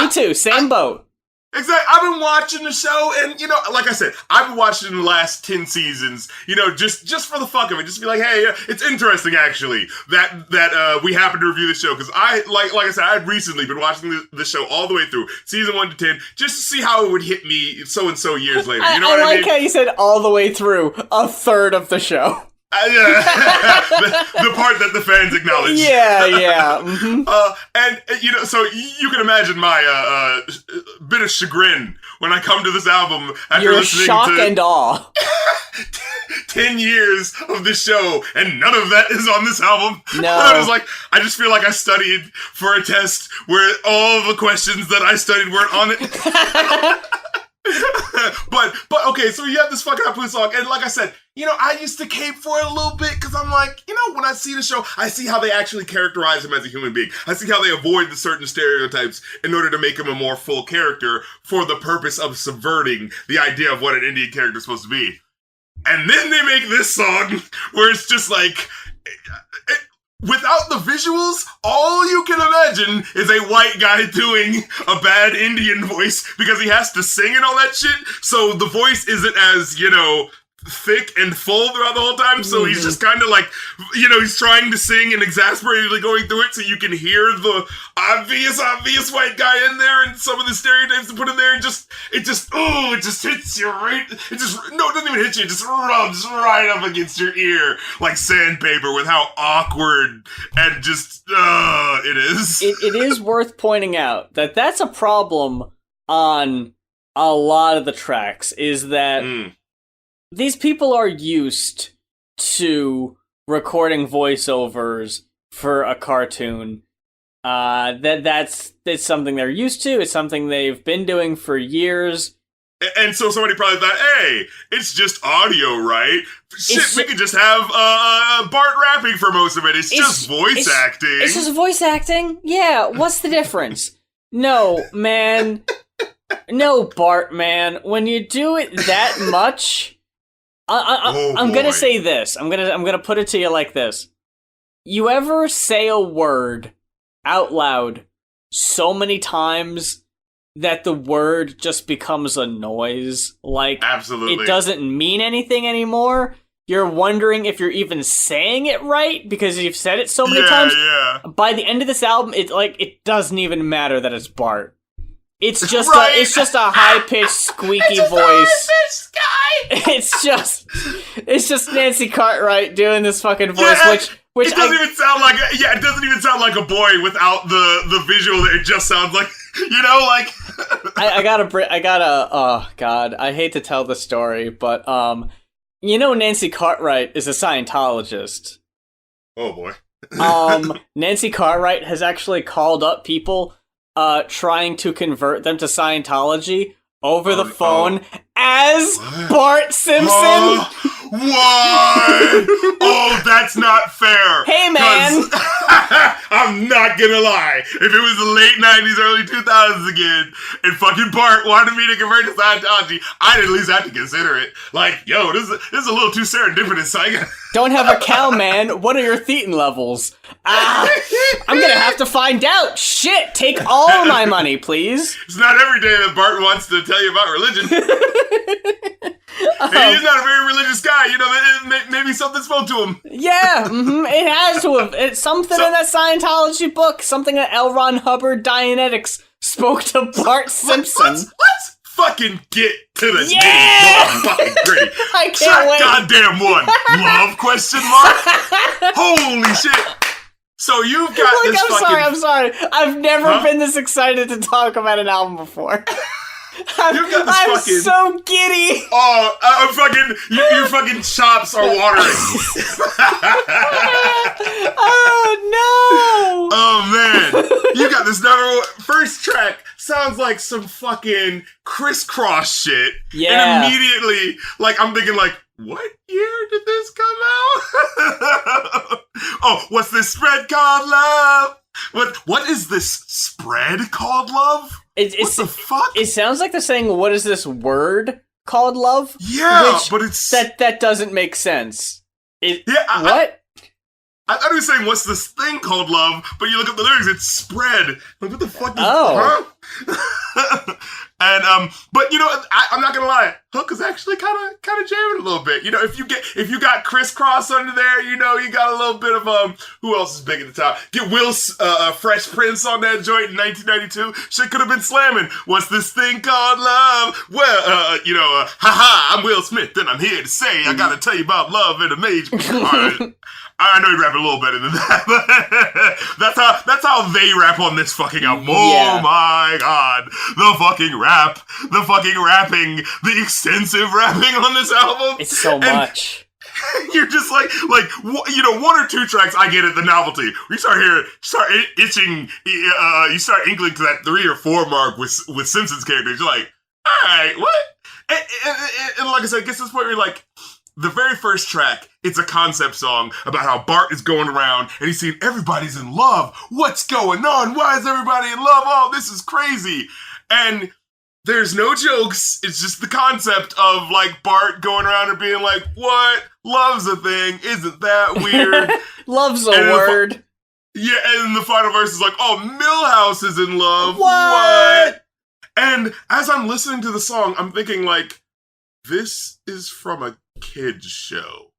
me too, same boat. Exactly. I've been watching the show, and, you know, like I said, I've been watching the last 10 seasons, you know, just for the fuck of it. Just be like, hey, it's interesting, actually, that we happen to review the show, because like I said, I've recently been watching the show all the way through, season 1 to 10, just to see how it would hit me so-and-so years later. You know what I mean? I like how you said all the way through, a third of the show. The part that the fans acknowledge. Yeah. Mm-hmm. And, you know, so you can imagine my bit of chagrin when I come to this album after listening shock to and awe. 10 years of this show, and none of that is on this album. No. I just feel like I studied for a test where all the questions that I studied weren't on it. but okay, so you have this fucking Apu song, and like I said, you know, I used to cape for it a little bit, because I'm like, you know, when I see the show, I see how they actually characterize him as a human being. I see how they avoid the certain stereotypes in order to make him a more full character for the purpose of subverting the idea of what an Indian character is supposed to be. And then they make this song, where it's just like... without the visuals, all you can imagine is a white guy doing a bad Indian voice because he has to sing and all that shit. So the voice isn't as, you know, thick and full throughout the whole time. So he's just kind of like, you know, he's trying to sing and exasperatedly going through it so you can hear the obvious white guy in there and some of the stereotypes to put in there. And it just hits you right. It doesn't even hit you. It just rubs right up against your ear like sandpaper with how awkward and just, it is. It is worth pointing out that that's a problem on a lot of the tracks, is that these people are used to recording voiceovers for a cartoon. That's something they're used to. It's something they've been doing for years. And so somebody probably thought, hey, it's just audio, right? Shit, we could just have Bart rapping for most of it. It's just voice acting. It's just voice acting? Yeah, what's the difference? No, man. No, Bart, man. When you do it that much, I'm gonna say this. I'm gonna put it to you like this. You ever say a word out loud so many times that the word just becomes a noise? Like, absolutely, it doesn't mean anything anymore. You're wondering if you're even saying it right because you've said it so many times. Yeah. By the end of this album, it doesn't even matter that it's Bart. It's just it's just a high pitched squeaky voice. It's just Nancy Cartwright doing this fucking voice, which it doesn't even sound like it doesn't even sound like a boy without the visual. It just sounds like, you know, like oh god, I hate to tell the story, but you know, Nancy Cartwright is a Scientologist. Oh boy. Nancy Cartwright has actually called up people trying to convert them to Scientology over the phone as Bart Simpson. What? Oh, that's not fair. Hey, man. I'm not gonna lie. If it was the late 90s, early 2000s again, and fucking Bart wanted me to convert to Scientology, I'd at least have to consider it. Like, yo, this is a little too serendipitous. Don't have a cow, man. What are your thetan levels? I'm gonna have to find out. Shit, take all my money, please. It's not every day that Bart wants to tell you about religion. Hey, he's not a very religious guy. You know, maybe something spoke to him. Yeah, it has to have. It's something in that Scientology book. Something that L. Ron Hubbard Dianetics spoke to Bart Simpson. Let's fucking get to the nitty fucking gritty. I can't wait. Goddamn one. Love question mark? Holy shit. So you've got this I'm sorry. I've never been this excited to talk about an album before. I'm so giddy. Oh, I'm fucking. Your fucking chops are watering. Oh no! Oh man, you got this first track. Sounds like some fucking crisscross shit. Yeah. And immediately, like, I'm thinking, like, what year did this come out? Oh, what's this spread called, love? What is this spread called, love? What the fuck? It sounds like they're saying, what is this word called love? Yeah, but it's... That doesn't make sense. What? I thought he was saying, what's this thing called love? But you look up the lyrics, it's spread. Like, what the fuck is... Oh. Huh? And, but, you know, I'm not gonna lie. Hook is actually kind of jamming a little bit. You know, if you got crisscross under there, you know, you got a little bit of, who else is big at the top? Get Will's, Fresh Prince on that joint in 1992. Shit could have been slamming. What's this thing called love? Well, you know, haha, I'm Will Smith, and I'm here to say I gotta tell you about love and a major... Alright. I know you rap a little better than that, but that's how they rap on this fucking album. Yeah. Oh my god. The fucking rapping, the extensive rapping on this album. It's so much. You're just like, you know, one or two tracks, I get it, the novelty. You start itching, you start inkling to that 3 or 4 mark with Simpsons characters. You're like, alright, what? And like I said, it gets to this point where you're like, the very first track, it's a concept song about how Bart is going around and he's seeing everybody's in love. What's going on? Why is everybody in love? Oh, this is crazy. And there's no jokes. It's just the concept of, like, Bart going around and being like, what? Love's a thing. Isn't that weird? Love's a word. Yeah, and the final verse is like, oh, Milhouse is in love. What? And as I'm listening to the song, I'm thinking, like, this is from a kids show.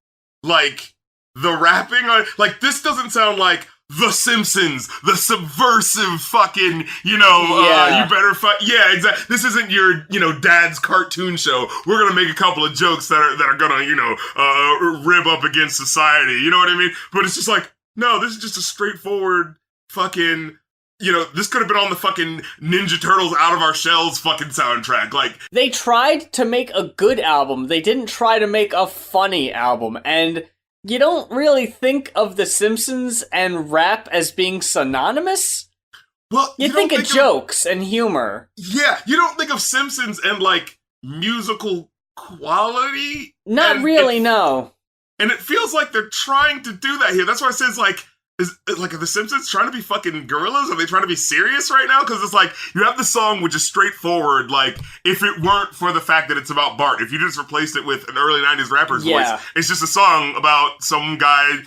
Like, the rapping on, like, this doesn't sound like The Simpsons, the subversive fucking, you know, you better fight. Yeah, exactly. This isn't your, you know, dad's cartoon show. We're gonna make a couple of jokes that are gonna, you know, rib up against society. You know what I mean? But it's just like, no, this is just a straightforward fucking, this could have been on the fucking Ninja Turtles Out of Our Shells fucking soundtrack. Like, they tried to make a good album. They didn't try to make a funny album. And you don't really think of The Simpsons and rap as being synonymous? well, You think of jokes and humor. Yeah, you don't think of Simpsons and, like, musical quality? Not really, no. And it feels like they're trying to do that here. That's why I say it's like, are the Simpsons trying to be fucking gorillas? Are they trying to be serious right now? Because it's like, you have the song which is straightforward, like, if it weren't for the fact that it's about Bart, if you just replaced it with an early 90s rapper's voice, it's just a song about some guy,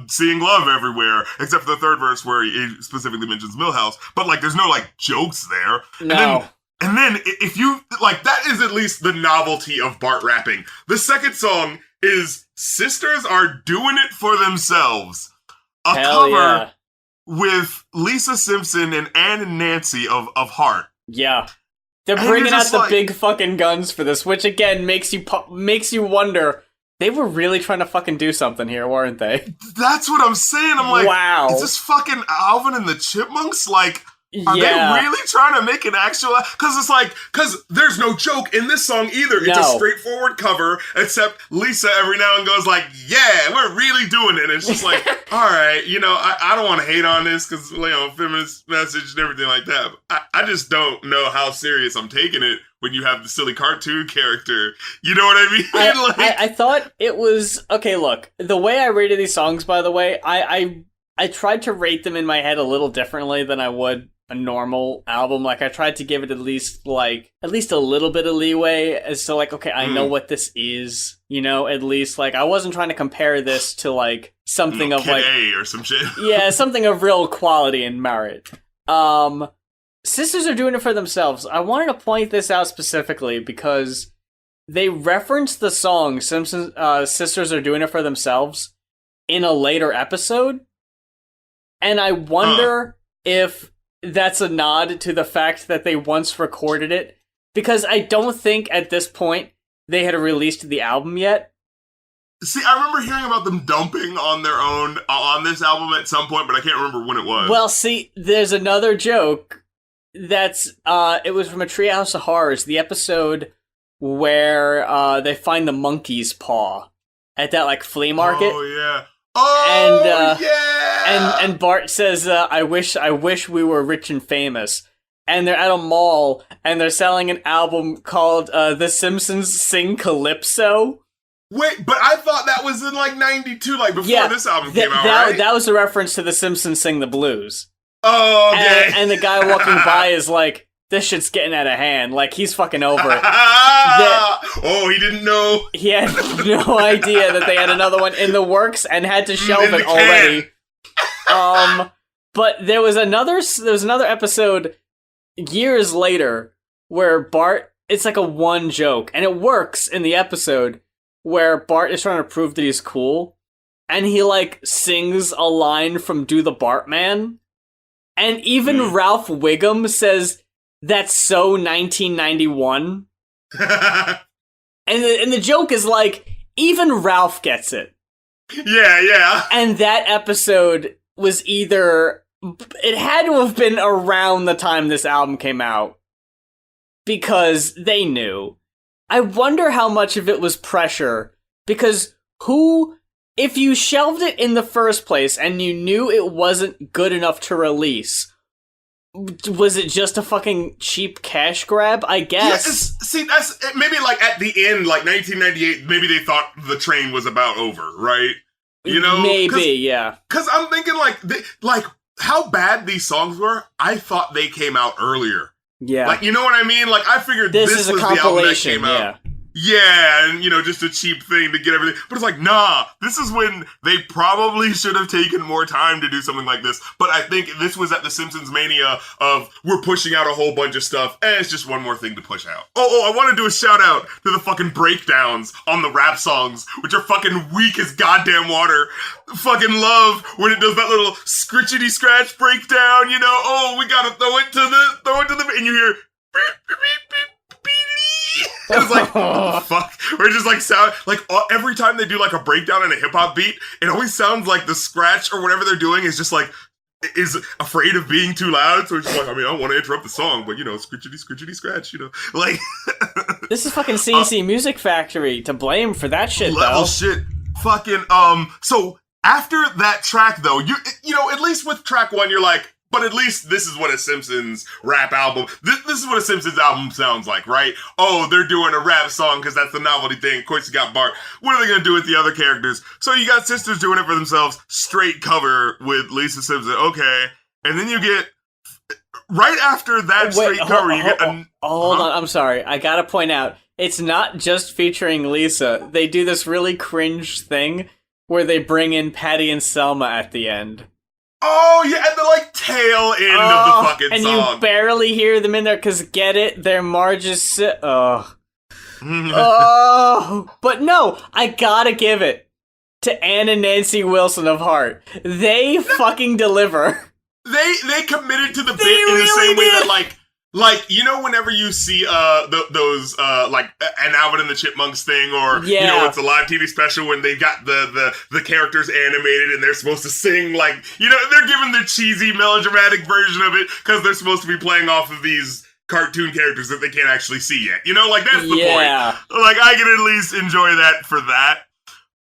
seeing love everywhere, except for the third verse where he specifically mentions Millhouse. But, like, there's no, like, jokes there. No. And then if you, like, that is at least the novelty of Bart rapping. The second song is Sisters Are Doing It For Themselves. A Hell cover with Lisa Simpson and Ann and Nancy of Heart. Yeah. They're bringing out the big fucking guns for this, which again makes you wonder, they were really trying to fucking do something here, weren't they? That's what I'm saying. I'm like, wow. Is this fucking Alvin and the Chipmunks? Like, are they really trying to make an actual... Because there's no joke in this song either. It's a straightforward cover, except Lisa every now and goes like, yeah, we're really doing it. And it's just like, all right, I don't want to hate on this because, feminist message and everything like that. I just don't know how serious I'm taking it when you have the silly cartoon character. You know what I mean? I thought it was... Okay, look, the way I rated these songs, by the way, I tried to rate them in my head a little differently than I would a normal album. Like, I tried to give it at least a little bit of leeway as to, like, okay, I know what this is, at least, like, I wasn't trying to compare this to, like, something of, Kid like... A or some shit. Yeah, something of real quality and merit. Sisters Are Doing It For Themselves. I wanted to point this out specifically because they referenced the song Simpsons, Sisters Are Doing It For Themselves in a later episode, and I wonder if that's a nod to the fact that they once recorded it, because I don't think at this point they had released the album yet. See, I remember hearing about them dumping on their own on this album at some point, but I can't remember when it was. Well, see, there's another joke that's it was from A Treehouse of Horrors, the episode where they find the monkey's paw at that, like, flea market. Oh yeah. Oh, yeah! And Bart says, I wish we were rich and famous. And they're at a mall, and they're selling an album called The Simpsons Sing Calypso. Wait, but I thought that was in, like, 92, like, before this album came out, right? That was a reference to The Simpsons Sing the Blues. Oh, okay. And the guy walking by is like, this shit's getting out of hand. Like, he's fucking over it. He didn't know. He had no idea that they had another one in the works and had to shelve it already. But there was another episode years later where Bart, it's like a one joke, and it works in the episode where Bart is trying to prove that he's cool, and he, like, sings a line from Do the Bartman, and even Ralph Wiggum says, "That's so 1991." And the joke is like, even Ralph gets it. Yeah. And that episode was it had to have been around the time this album came out, because they knew. I wonder how much of it was pressure, because if you shelved it in the first place and you knew it wasn't good enough to release, was it just a fucking cheap cash grab? I guess. Yeah, that's maybe, like, at the end, like 1998. Maybe they thought the train was about over, right? Maybe, yeah. Because I'm thinking, like how bad these songs were. I thought they came out earlier. Yeah, like, you know what I mean? Like, I figured this was the album that came out. Yeah, and, just a cheap thing to get everything. But it's like, nah, this is when they probably should have taken more time to do something like this. But I think this was at the Simpsons mania of, we're pushing out a whole bunch of stuff, and it's just one more thing to push out. I want to do a shout out to the fucking breakdowns on the rap songs, which are fucking weak as goddamn water. Fucking love when it does that little scritchety scratch breakdown, we gotta throw it to the, and you hear, beep, beep, beep, beep. It's like, what the fuck? Where it just, like, sound like every time they do, like, a breakdown in a hip hop beat, it always sounds like the scratch or whatever they're doing is just like is afraid of being too loud, so he's just like, I mean, I don't want to interrupt the song, but, scritchity scratch, like... This is fucking CNC Music Factory to blame for that shit, level though. shit. Fucking, so, after that track, though, you know, at least with track 1, you're like, but at least this is what a Simpsons rap album, this is what a Simpsons album sounds like, right? Oh, they're doing a rap song because that's the novelty thing. Of course, you got Bart. What are they going to do with the other characters? So you got sisters doing it for themselves, straight cover with Lisa Simpson. Okay. And then you get, right after that cover, you get... Hold on, I'm sorry. I gotta point out, it's not just featuring Lisa. They do this really cringe thing where they bring in Patty and Selma at the end. Oh, yeah, and the, like, tail end of the fucking and song. And you barely hear them in there, because get it? Their Marge's... But no, I gotta give it to Ann and Nancy Wilson of Heart. They fucking deliver. They committed to the bit in the same way that, like, you know, whenever you see those like an Alvin and the Chipmunks thing, or you know, it's a live TV special when they got the characters animated and they're supposed to sing, like, you know, they're giving the cheesy melodramatic version of it because they're supposed to be playing off of these cartoon characters that they can't actually see yet. You know, like, that's the point. Like, I can at least enjoy that for that.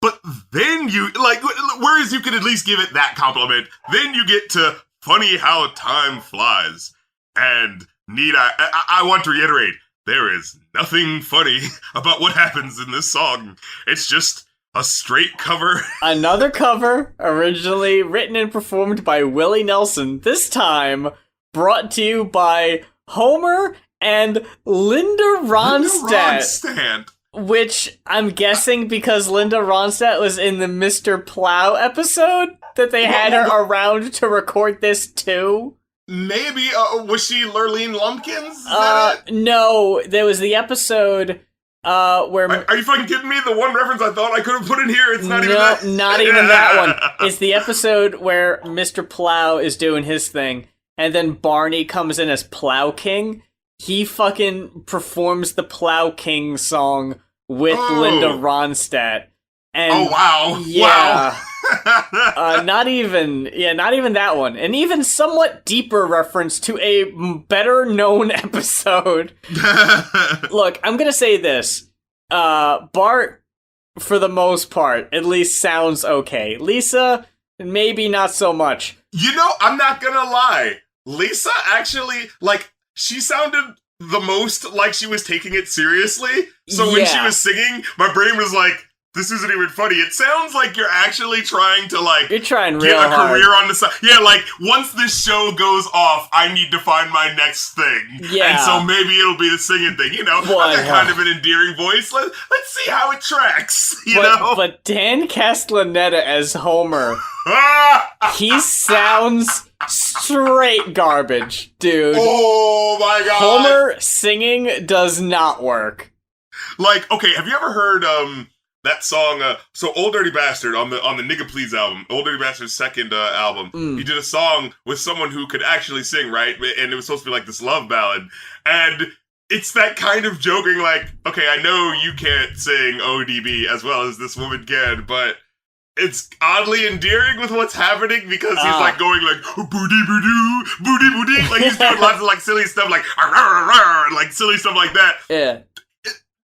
But then you, like, whereas you could at least give it that compliment, then you get to funny how time flies. And I want to reiterate, there is nothing funny about what happens in this song. It's just a straight cover. Another cover, originally written and performed by Willie Nelson, this time brought to you by Homer and Linda Ronstadt. Which I'm guessing because Linda Ronstadt was in the Mr. Plow episode that they had her around to record this too. Maybe, was she Lurleen Lumpkins? Is that it? No, there was the episode, where... Are you fucking kidding me? The one reference I thought I could have put in here, it's not even that? Not even that one. It's the episode where Mr. Plow is doing his thing, and then Barney comes in as Plow King. He fucking performs the Plow King song with Linda Ronstadt. And oh, wow. Yeah. Wow. Not even that one. And even somewhat deeper reference to a better known episode. Look, I'm gonna say this. Bart, for the most part, at least sounds okay. Lisa, maybe not so much. You know, I'm not gonna lie. Lisa actually, like, she sounded the most like she was taking it seriously. So when she was singing, my brain was like, this isn't even funny. It sounds like you're actually trying to, like, you're trying get real a hard. career on the side. Yeah, like, once this show goes off, I need to find my next thing. Yeah. And so maybe it'll be the singing thing, you know? I've got kind of an endearing voice. Let's see how it tracks, you know? But Dan Castellaneta as Homer, he sounds straight garbage, dude. Oh my god. Homer singing does not work. Like, okay, have you ever heard, that song, so Old Dirty Bastard on the Nigga Please album, Old Dirty Bastard's second album, he did a song with someone who could actually sing, right? And it was supposed to be like this love ballad. And it's that kind of joking, like, okay, I know you can't sing ODB as well as this woman can, but it's oddly endearing with what's happening because he's like going like booty boo booty booty, like he's doing lots of like silly stuff, like like silly stuff like that. Yeah.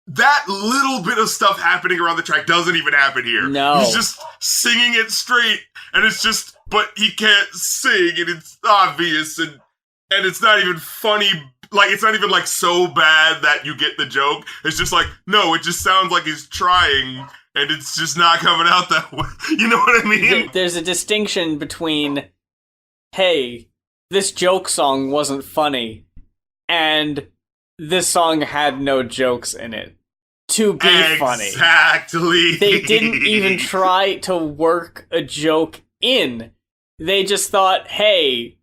That little bit of stuff happening around the track doesn't even happen here. No. He's just singing it straight, and it's just, but he can't sing, and it's obvious, and it's not even funny. Like, it's not even, like, so bad that you get the joke. It's just like, no, it just sounds like he's trying, and it's just not coming out that way. You know what I mean? There's a distinction between, hey, this joke song wasn't funny, and this song had no jokes in it to be funny. Exactly. They didn't even try to work a joke in. They just thought, hey,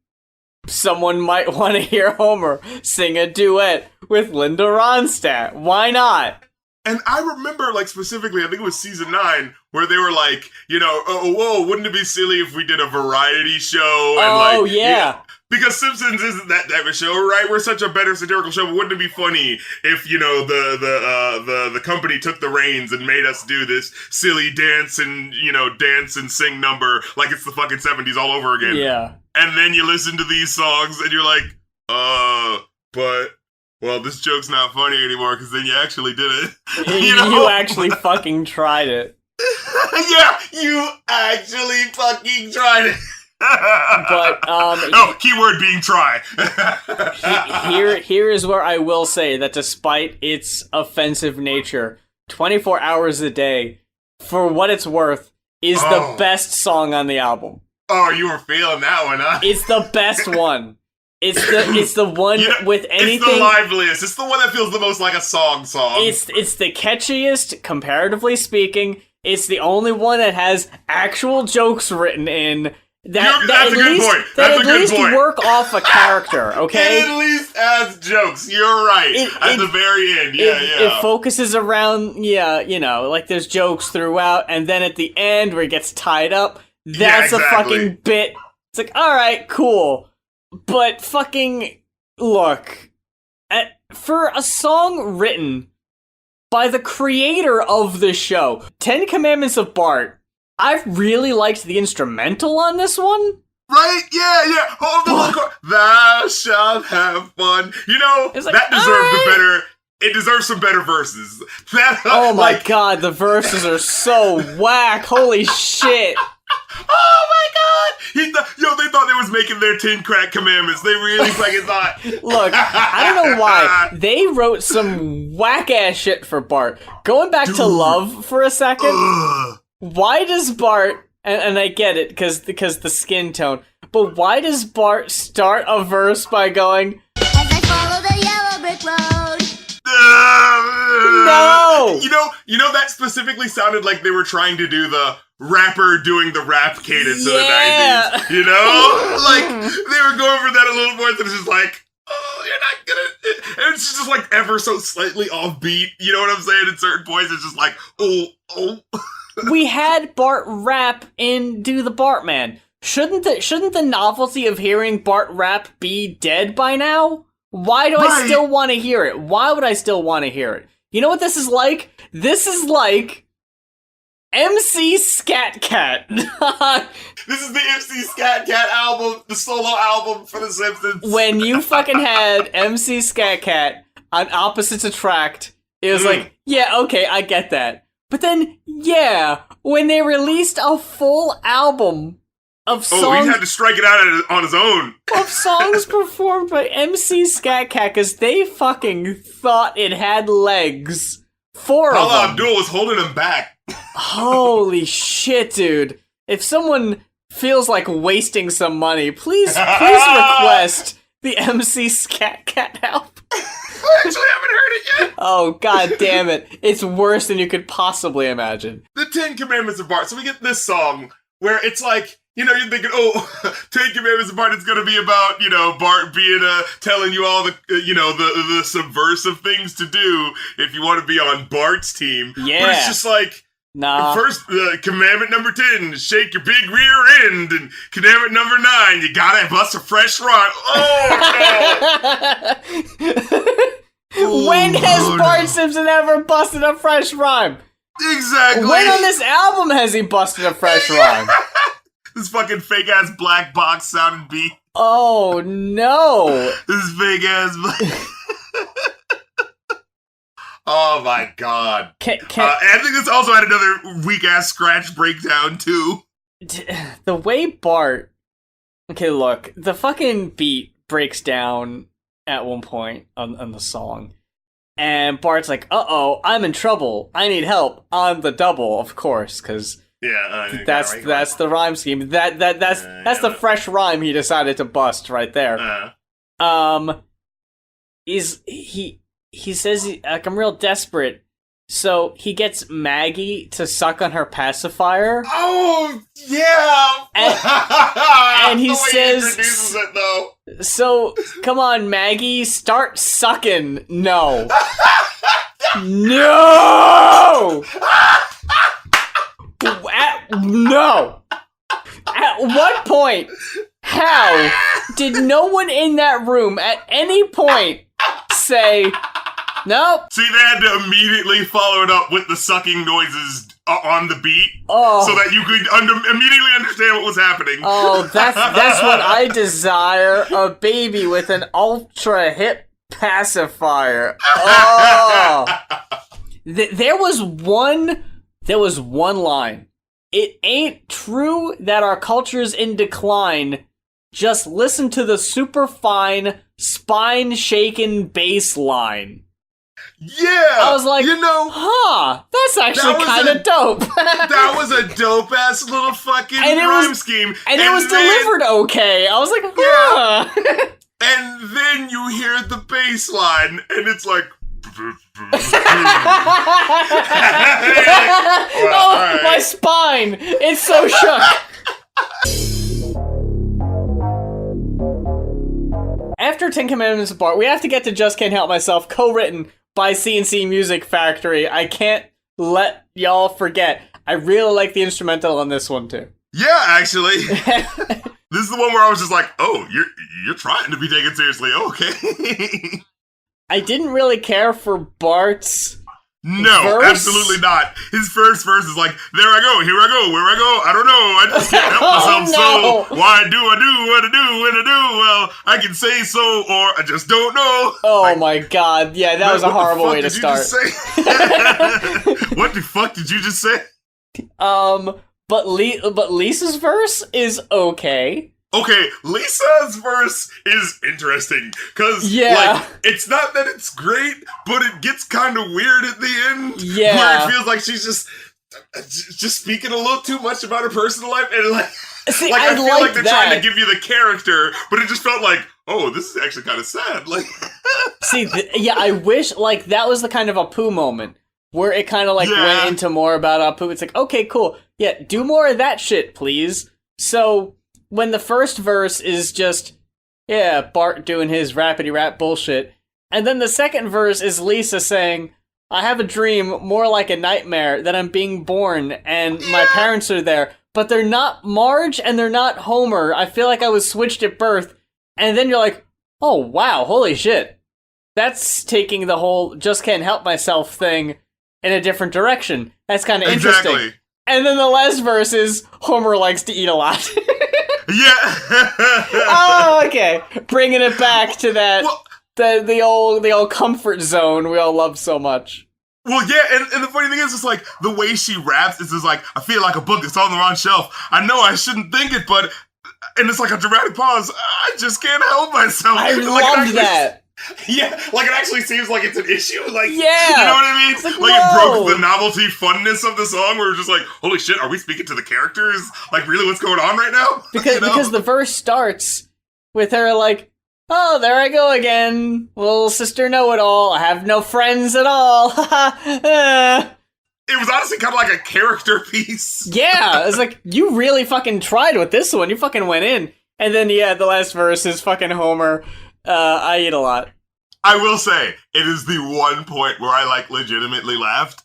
someone might want to hear Homer sing a duet with Linda Ronstadt. Why not? And I remember, like, specifically, I think it was season 9, where they were like, you know, oh, whoa, wouldn't it be silly if we did a variety show? And yeah. You know, because Simpsons isn't that type of show, right? We're such a better satirical show, but wouldn't it be funny if, you know, the company took the reins and made us do this silly dance and, you know, dance and sing number like it's the fucking 70s all over again? Yeah. and then you listen to these songs and you're like, but, well, this joke's not funny anymore because then you actually did it. You actually fucking tried it. Yeah, you actually fucking tried it. But keyword being try. here is where I will say that despite its offensive nature, 24 Hours a Day, for what it's worth, is the best song on the album. Oh, you were feeling that one, huh? It's the best one. It's the one with anything. It's the liveliest. It's the one that feels the most like a song. It's the catchiest, comparatively speaking. It's the only one that has actual jokes written in. That's a good point. That at least work off a character, okay? It at least has jokes. You're right. At the very end, It focuses around, like there's jokes throughout, and then at the end where it gets tied up, that's a fucking bit. It's like, all right, cool, but fucking look, for a song written by the creator of the show, 10 Commandments of Bart. I really liked the instrumental on this one. Right? Yeah. Hold the little thou shalt have fun. Like, that deserved it deserves some better verses. Oh my god, the verses are so whack. Holy shit. Oh my god! They thought they was making their 10 crack commandments. They really fucking thought. Look, I don't know why. They wrote some whack-ass shit for Bart. Going back to Love for a second. Why does Bart, and I get it, because the skin tone, but why does Bart start a verse by going, as I follow the yellow brick road? No! That specifically sounded like they were trying to do the rapper doing the rap cadence of the 90s. Like, they were going for that a little more, and it's just like, oh, you're not gonna... And it's just like ever so slightly offbeat, you know what I'm saying? At certain points, it's just like, oh. We had Bart rap in Do the Bartman. Shouldn't the novelty of hearing Bart rap be dead by now? Why do I still want to hear it? Why would I still want to hear it? You know what this is like? This is like MC Scat Cat. This is the MC Scat Cat album, the solo album for The Simpsons. When you fucking had MC Scat Cat on Opposites Attract, it was like, yeah, okay, I get that. But then, when they released a full album of songs... Oh, he had to strike it out on his own. Of songs performed by MC Scat Cat, because they fucking thought it had legs. 4 of them. Paula Abdul was holding him back. Holy shit, dude. If someone feels like wasting some money, please request the MC Scat Cat album. I actually haven't heard it yet. Oh, god damn it. It's worse than you could possibly imagine. The 10 Commandments of Bart. So we get this song where it's like, you're thinking, 10 Commandments of Bart, it's going to be about, Bart being, telling you all the, the subversive things to do if you want to be on Bart's team. Yeah. But it's just like, nah. First, commandment number 10, shake your big rear end. And commandment number 9, you gotta bust a fresh rhyme. Oh, no! When has Bart Simpson ever busted a fresh rhyme? Exactly. When on this album has he busted a fresh rhyme? This fucking fake-ass black box sounding beat. Oh, no. This fake-ass Oh my god. I think this also had another weak-ass scratch breakdown, too. The way Bart... Okay, look. The fucking beat breaks down at one point on the song. And Bart's like, uh-oh, I'm in trouble. I need help. On the double, of course, because... Yeah, that's the rhyme scheme. That's the fresh rhyme he decided to bust right there. He says like, I'm real desperate, so he gets Maggie to suck on her pacifier. Oh yeah, and he says, he introduces it though. So come on, Maggie, start sucking. No, no. No! At what point? How did no one in that room at any point say, nope? See, they had to immediately follow it up with the sucking noises on the beat, Oh. so that you could immediately understand what was happening. Oh, that's what I desire. A baby with an ultra hip pacifier. Oh. There was one line. It ain't true that our culture's in decline. Just listen to the super fine, spine-shaking bass line. Yeah! I was like, that's actually kind of dope. That was a dope-ass little fucking rhyme scheme. And it was delivered okay. I was like, huh. Yeah. And then you hear the bass line, and it's like... Right. My spine! It's so shook. After 10 Commandments Apart, we have to get to Just Can't Help Myself, co-written by C+C Music Factory. I can't let y'all forget. I really like the instrumental on this one, too. Yeah, actually. This is the one where I was just like, oh, you're trying to be taken seriously. Okay. I didn't really care for Bart's No, verse? Absolutely not. His first verse is like, there I go, here I go, where I go, I don't know, I just can't help myself, no. So why do I do what I do when I do? Well, I can say so, or I just don't know. Oh like, my god, yeah, that was a horrible way to start. What the fuck did you just say? But Lisa's verse is okay. Okay, Lisa's verse is interesting, because, like, it's not that it's great, but it gets kind of weird at the end. Yeah. Where it feels like she's just speaking a little too much about her personal life, and, like, see, like I feel like they're that. trying to give you the character, but it just felt like, oh, this is actually kind of sad. Like, see, I wish, like, that was the kind of Apu moment, where it kind of, like, went into more about Apu. It's like, okay, cool. Yeah, do more of that shit, please. So... when the first verse is just, Bart doing his rapidy rap bullshit, and then the second verse is Lisa saying, I have a dream more like a nightmare that I'm being born and my parents are there, but they're not Marge and they're not Homer. I feel like I was switched at birth. And then you're like, oh wow, holy shit. That's taking the whole just can't help myself thing in a different direction. That's kind of interesting. Exactly. And then the last verse is Homer likes to eat a lot. Yeah. Oh, okay. Bringing it back to that, the old comfort zone we all love so much. Well, yeah, and the funny thing is, it's like, the way she raps is just like, I feel like a book that's on the wrong shelf. I know I shouldn't think it, but... and it's like a dramatic pause. I just can't help myself. I love that. Yeah, like it actually seems like it's an issue. Like, yeah, you know what I mean? It's like it broke the novelty funness of the song. Where we're just like, holy shit, are we speaking to the characters? Like, really, what's going on right now? Because the verse starts with her like, oh, there I go again, little sister know-it-all. I have no friends at all. It was honestly kind of like a character piece. Yeah, it's like, you really fucking tried with this one. You fucking went in. And then, the last verse is fucking Homer. I eat a lot. I will say, it is the one point where I, like, legitimately laughed.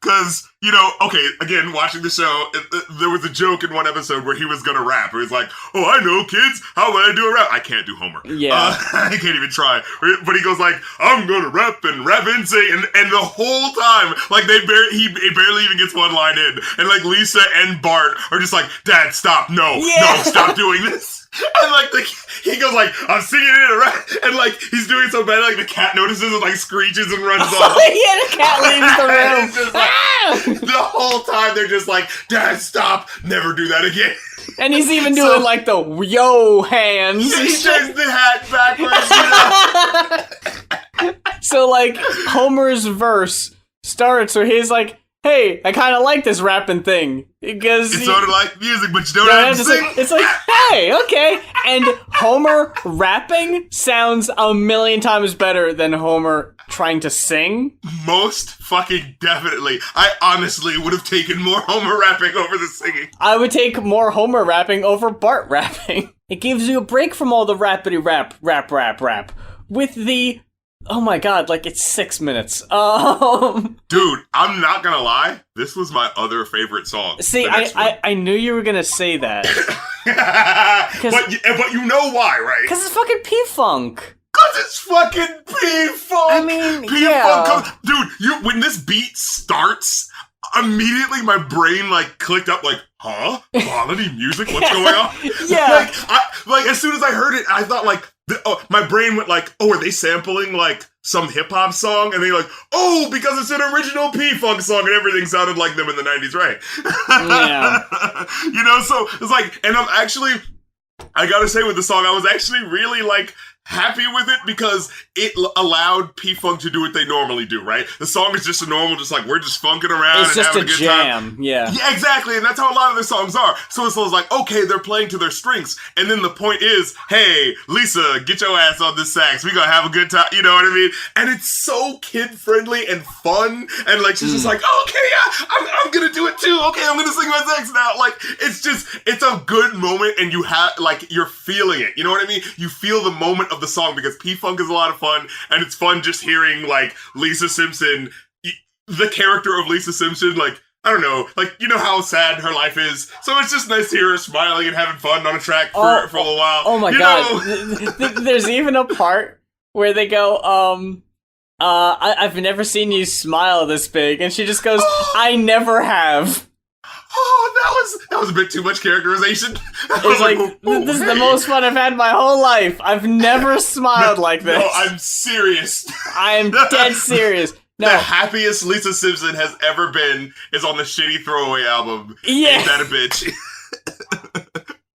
Because, you know, okay, again, watching the show, there was a joke in one episode where he was gonna rap. He was like, oh, I know, kids, how would I do a rap? I can't do Homer. Yeah. I can't even try. But he goes like, I'm gonna rap and say, and the whole time, like, he barely even gets one line in. And, like, Lisa and Bart are just like, Dad, stop, no, stop doing this. And, like, he goes like, I'm singing in a rap, and, like, he's doing so bad, like, the cat notices and, like, screeches and runs off. Yeah, the cat leaves the room. It's just like, the whole time they're just like, Dad, stop, never do that again. And he's even doing, like, the yo hands. Yeah, he turns the hat backwards, you know? So, like, Homer's verse starts where he's like, hey, I kind of like this rapping thing. Because it's sort of like music, but you don't have to sing. It's like, hey, okay. And Homer rapping sounds a million times better than Homer trying to sing. Most fucking definitely. I honestly would have taken more Homer rapping over the singing. I would take more Homer rapping over Bart rapping. It gives you a break from all the rapidy rap with the... oh my god, like, it's 6 minutes. Dude, I'm not gonna lie. This was my other favorite song. See, I knew you were gonna say that. but you know why, right? Because it's fucking P-Funk. Because it's fucking P-Funk. I mean, P-Funk dude, when this beat starts... immediately my brain like clicked up like, huh? Quality music? What's going on? Yeah. Like as soon as I heard it, I thought like, my brain went like, oh, are they sampling like some hip hop song? And they like, oh, because it's an original P-Funk song and everything sounded like them in the 90s, right? Yeah. You know, so it's like, and I gotta say with the song, I was actually really like happy with it because it allowed P-Funk to do what they normally do, right? The song is just a normal, just like, we're just funking around it's and just having a good jam. time. Yeah, exactly, and that's how a lot of their songs are. So it's like, okay, they're playing to their strengths, and then the point is, hey, Lisa, get your ass on this sax. We gonna have a good time, you know what I mean? And it's so kid-friendly and fun, and like, she's just like, oh, okay, yeah, I'm gonna do it too. Okay, I'm gonna sing my sax now. Like, it's a good moment, and you have, like, you're feeling it. You know what I mean? You feel the moment of the song because P-Funk is a lot of fun, and it's fun just hearing, like, Lisa Simpson, the character of Lisa Simpson, like, I don't know, like, you know how sad her life is, so it's just nice to hear her smiling and having fun on a track for a little while. Oh my god. There's even a part where they go, I've never seen you smile this big, and she just goes, I never have. Oh, that was a bit too much characterization. It's like, this is the most fun I've had my whole life. I've never smiled like this. No, I'm serious. I am dead serious. No. The happiest Lisa Simpson has ever been is on the shitty throwaway album. Yeah. Ain't that a bitch?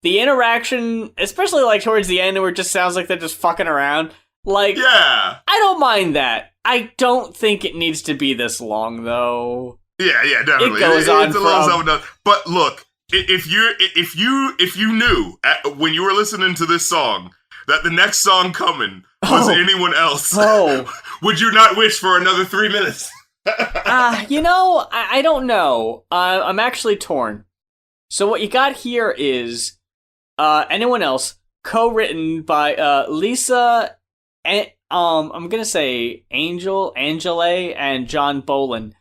The interaction, especially like towards the end where it just sounds like they're just fucking around. Like, yeah. I don't mind that. I don't think it needs to be this long, though. Yeah, definitely. It goes on it's a little something. But look, if you knew when you were listening to this song that the next song coming was anyone else, would you not wish for another 3 minutes? You know, I don't know. I'm actually torn. So what you got here is anyone else, co-written by Lisa, I'm gonna say Angela, and John Boland.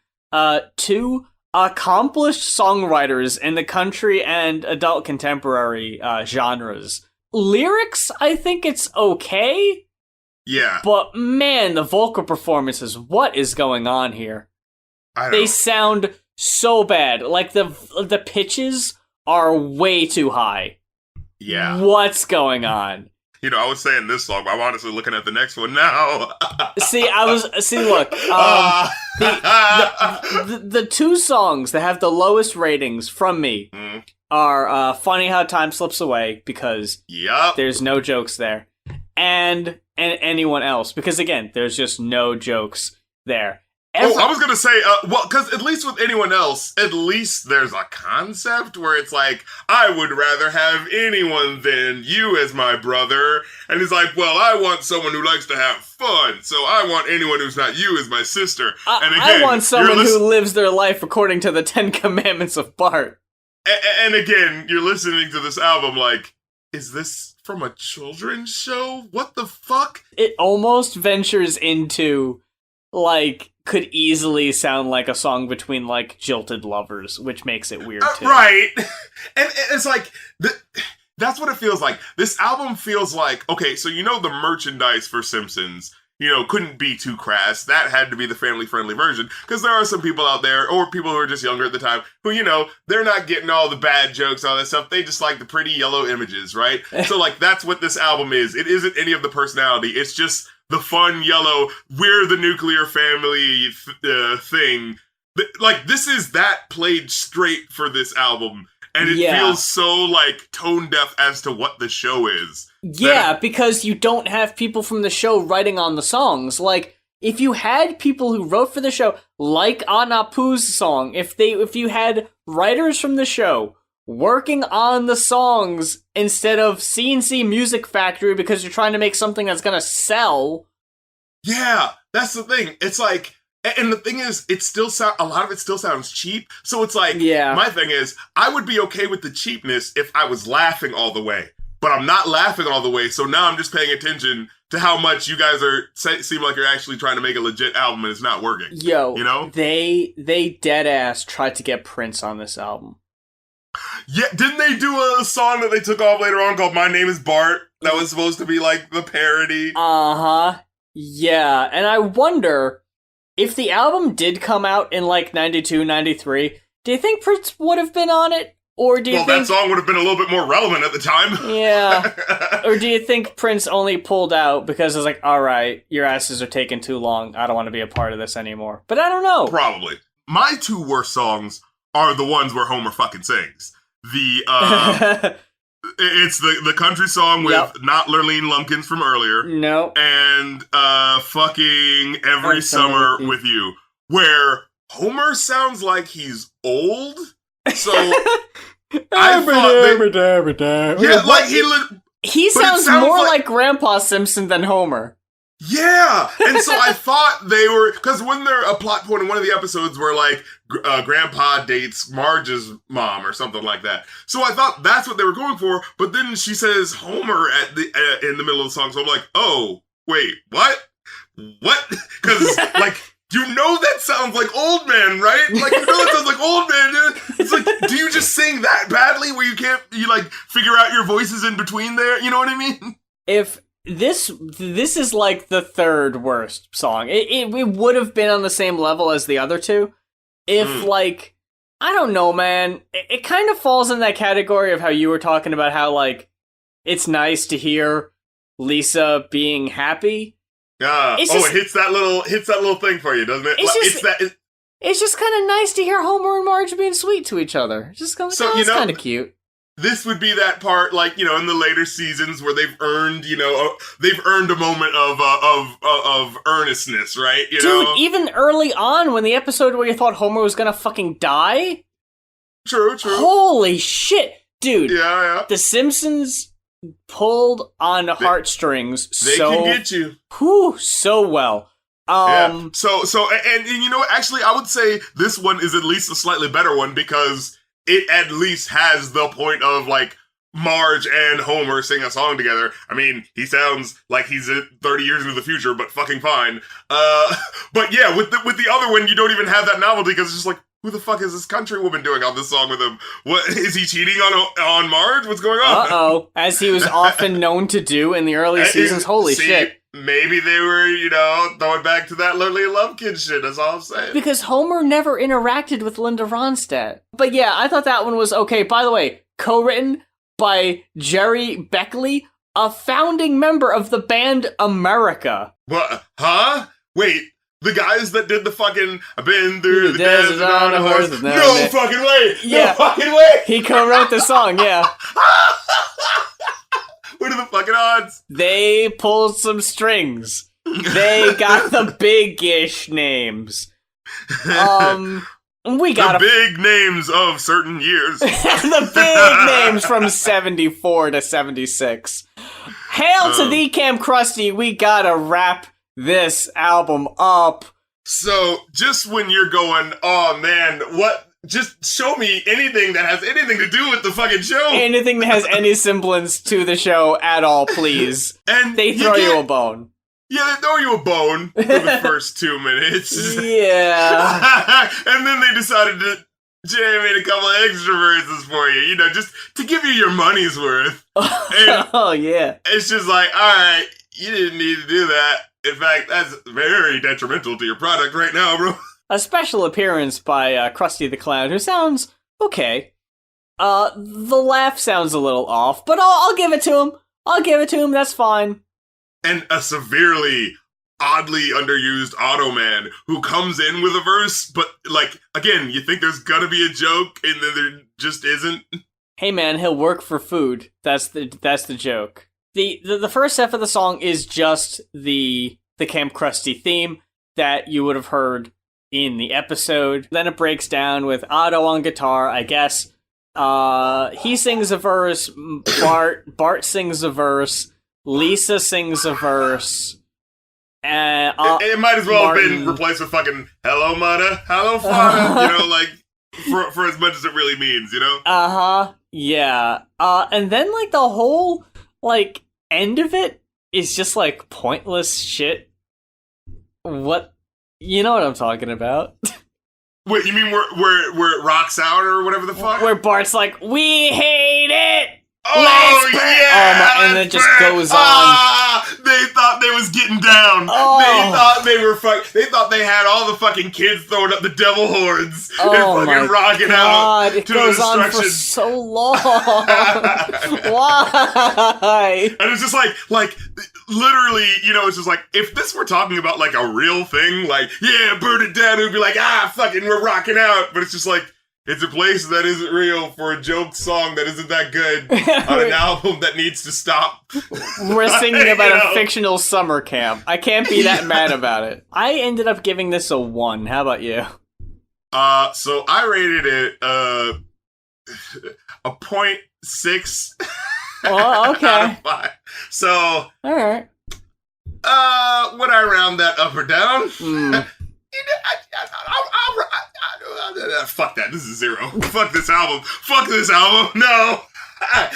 Two accomplished songwriters in the country and adult contemporary genres. Lyrics, I think it's okay. Yeah. But man, the vocal performances, what is going on here? They sound so bad. Like the pitches are way too high. Yeah. What's going on? You know, I was saying this song, but I'm honestly looking at the next one now. Look, the two songs that have the lowest ratings from me are Funny How Time Slips Away, because there's no jokes there, and anyone else, because again, there's just no jokes there. I was going to say, well, because at least with anyone else, at least there's a concept where it's like, I would rather have anyone than you as my brother. And he's like, well, I want someone who likes to have fun, so I want anyone who's not you as my sister. And again, I want someone who lives their life according to the 10 Commandments of Bart. And again, you're listening to this album like, is this from a children's show? What the fuck? It almost ventures into, like, could easily sound like a song between, like, jilted lovers, which makes it weird, too. Right. And it's like, that's what it feels like. This album feels like, okay, so you know the merchandise for Simpsons, you know, couldn't be too crass. That had to be the family-friendly version, because there are some people out there, or people who are just younger at the time, who, you know, they're not getting all the bad jokes, all that stuff. They just like the pretty yellow images, right? So, like, that's what this album is. It isn't any of the personality. It's just the fun yellow, we're the nuclear family thing. Like, this is that played straight for this album. And it feels so, like, tone deaf as to what the show is. Yeah, because you don't have people from the show writing on the songs. Like, if you had people who wrote for the show, like Anapu's song, if you had writers from the show working on the songs instead of CNC Music Factory because you're trying to make something that's gonna sell. Yeah, that's the thing. It's like, and the thing is, a lot of it still sounds cheap. So it's like, my thing is, I would be okay with the cheapness if I was laughing all the way. But I'm not laughing all the way, so now I'm just paying attention to how much you guys seem like you're actually trying to make a legit album and it's not working. Yo, you know? They dead ass tried to get Prince on this album. Yeah, didn't they do a song that they took off later on called My Name is Bart? That was supposed to be like the parody. Uh-huh. Yeah, and I wonder if the album did come out in like 92, 93, do you think Prince would have been on it? Or do you think that song would have been a little bit more relevant at the time. Yeah. Or do you think Prince only pulled out because it's like, all right, your asses are taking too long. I don't want to be a part of this anymore. But I don't know. Probably. My two worst songs are the ones where Homer fucking sings. It's the country song with not Lurleen Lumpkins from earlier. No. And fucking Every Summer with You. Where Homer sounds like he's old. So I thought yeah, like he sounds more like Grandpa Simpson than Homer. Yeah, and so I thought they were, because when they're a plot point in one of the episodes where like Grandpa dates Marge's mom or something like that. So I thought that's what they were going for, but then she says Homer at the in the middle of the song, so I'm like, oh wait, what? Because like. You know that sounds like Old Man, right? Like, you know that sounds like Old Man, dude. It's like, do you just sing that badly where you like, figure out your voices in between there? You know what I mean? If this is, like, the third worst song. It would have been on the same level as the other two. If, like, I don't know, man. It kind of falls in that category of how you were talking about how, like, it's nice to hear Lisa being happy. It hits that little thing for you, doesn't it? It's just kind of nice to hear Homer and Marge being sweet to each other. Just kind of cute. This would be that part, like, you know, in the later seasons where they've earned, a moment of earnestness, right? Dude, even early on, when the episode where you thought Homer was gonna fucking die. True. Holy shit, dude. Yeah. The Simpsons pulled on heartstrings. They can get you. So well. Yeah. So, and you know, actually, I would say this one is at least a slightly better one because it at least has the point of like Marge and Homer sing a song together. I mean, he sounds like he's 30 years into the future, but fucking fine. But yeah, with the other one, you don't even have that novelty because it's just like, who the fuck is this country woman doing on this song with him? What is he cheating on Marge? What's going on? Uh-oh. As he was often known to do in the early seasons. Holy shit. Maybe they were, throwing back to that Lonely Lumpkin shit, that's all I'm saying. Because Homer never interacted with Linda Ronstadt. But yeah, I thought that one was okay. By the way, co-written by Jerry Beckley, a founding member of the band America. What? Huh? Wait. The guys that did the fucking I've been through the desert on a horse. No fucking way! Yeah. No fucking way! He co-wrote the song, yeah. What are the fucking odds? They pulled some strings. They got the big-ish names. We got the big names of certain years. The big names from 74 to 76. Hail to thee, Camp Krusty. We gotta wrap this album up. So, just when you're going, oh man, what? Just show me anything that has anything to do with the fucking show. Anything that has any semblance to the show at all, please. And they throw you a bone. Yeah, they throw you a bone for the first 2 minutes. Yeah. And then they decided to jam in a couple of extra verses for you, just to give you your money's worth. And oh, yeah. It's just like, alright, you didn't need to do that. In fact, that's very detrimental to your product right now, bro. A special appearance by Krusty the Clown, who sounds okay. The laugh sounds a little off, but I'll give it to him. That's fine. And a severely, oddly underused Automan who comes in with a verse, but, like, again, you think there's gonna be a joke, and then there just isn't. Hey, man, he'll work for food. That's the joke. The first half of the song is just the Camp Krusty theme that you would have heard in the episode. Then it breaks down with Otto on guitar, I guess. He sings a verse, Bart sings a verse, Lisa sings a verse. It might as well have been replaced with fucking hello, Mata, hello, Fana, like, for as much as it really means, Uh-huh, yeah. And then, like, the whole, like, end of it is just, like, pointless shit. What? You know what I'm talking about. Wait, you mean where it rocks out or whatever the fuck? Where Bart's like, we hate it! Oh, yeah! and then it just goes on. They thought they was getting down. Oh. They thought they were They thought they had all the fucking kids throwing up the devil horns and fucking rocking out. It to goes the on destruction. for so long. Why? And it's just like literally, it's just like, if this were talking about like a real thing, like, yeah, burn it down, it would be like, fucking, we're rocking out. But it's just like, it's a place that isn't real for a joke song that isn't that good on an album that needs to stop. We're singing about a fictional summer camp. I can't be that mad about it. I ended up giving this a 1. How about you? So I rated it a 0.6. Oh, okay. Out of 5. So, all right. Would I round that up or down? Fuck that. This is 0. Fuck this album. Fuck this album. No.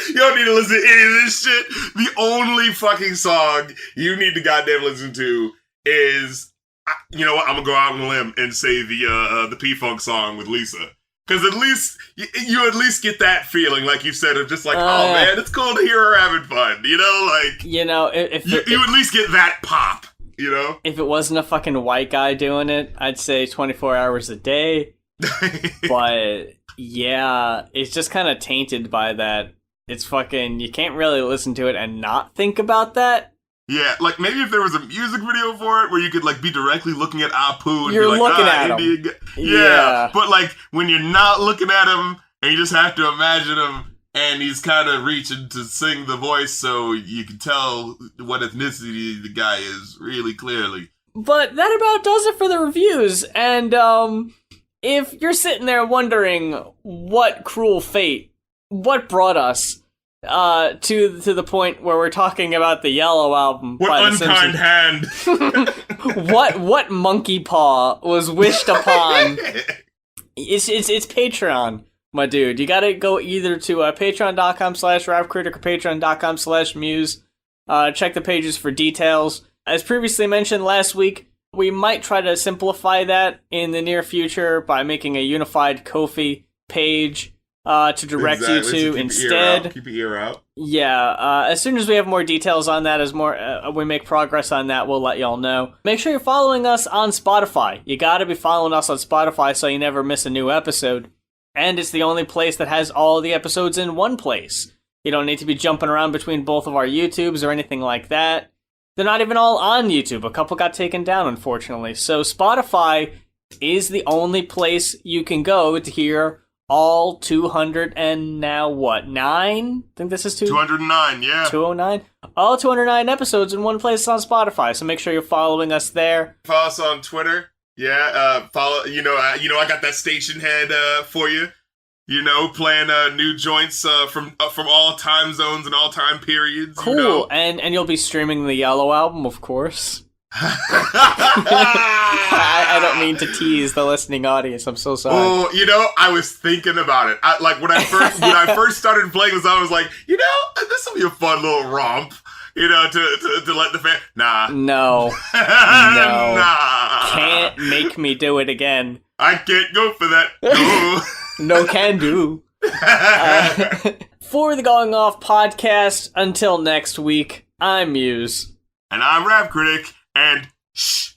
You don't need to listen to any of this shit. The only fucking song you need to goddamn listen to is, you know what? I'm gonna go out on a limb and say the P-Funk song with Lisa. Because at least, you at least get that feeling, like you said, of just like, oh man, it's cool to hear her having fun. Like... if you at least get that pop. If it wasn't a fucking white guy doing it, I'd say 24 hours a day. But, yeah, it's just kind of tainted by that. It's fucking, you can't really listen to it and not think about that. Yeah, like, maybe if there was a music video for it where you could, like, be directly looking at Apu and you're be like, looking at him. Yeah, but, like, when you're not looking at him and you just have to imagine him, and he's kind of reaching to sing the voice so you can tell what ethnicity the guy is really clearly. But that about does it for the reviews. And if you're sitting there wondering what cruel fate, what brought us to the point where we're talking about the Yellow Album, what by unkind hand, what monkey paw was wished upon, it's Patreon. My dude, you gotta go either to patreon.com/rapcritic or patreon.com/muse. Check the pages for details. As previously mentioned last week, we might try to simplify that in the near future by making a unified Ko-fi page to direct you to instead. Keep your ear out. Yeah, as soon as we have more details on that, as we make progress on that, we'll let y'all know. Make sure you're following us on Spotify. You gotta be following us on Spotify so you never miss a new episode. And it's the only place that has all the episodes in one place. You don't need to be jumping around between both of our YouTubes or anything like that. They're not even all on YouTube. A couple got taken down, unfortunately. So Spotify is the only place you can go to hear all 200 and now what, 9? I think this is 209, yeah. 209? All 209 episodes in one place on Spotify. So make sure you're following us there. Follow us on Twitter. Yeah, follow. I got that station head for you. Playing new joints from all time zones and all time periods. Cool, and you'll be streaming the Yellow Album, of course. I don't mean to tease the listening audience. I'm so sorry. Oh, I was thinking about it. When I first started playing this, I was like, this will be a fun little romp. To let the fan... Nah. No. Nah. Can't make me do it again. I can't go for that. No. No can do. For the Going Off podcast, until next week, I'm Muse. And I'm Rap Critic, and shh.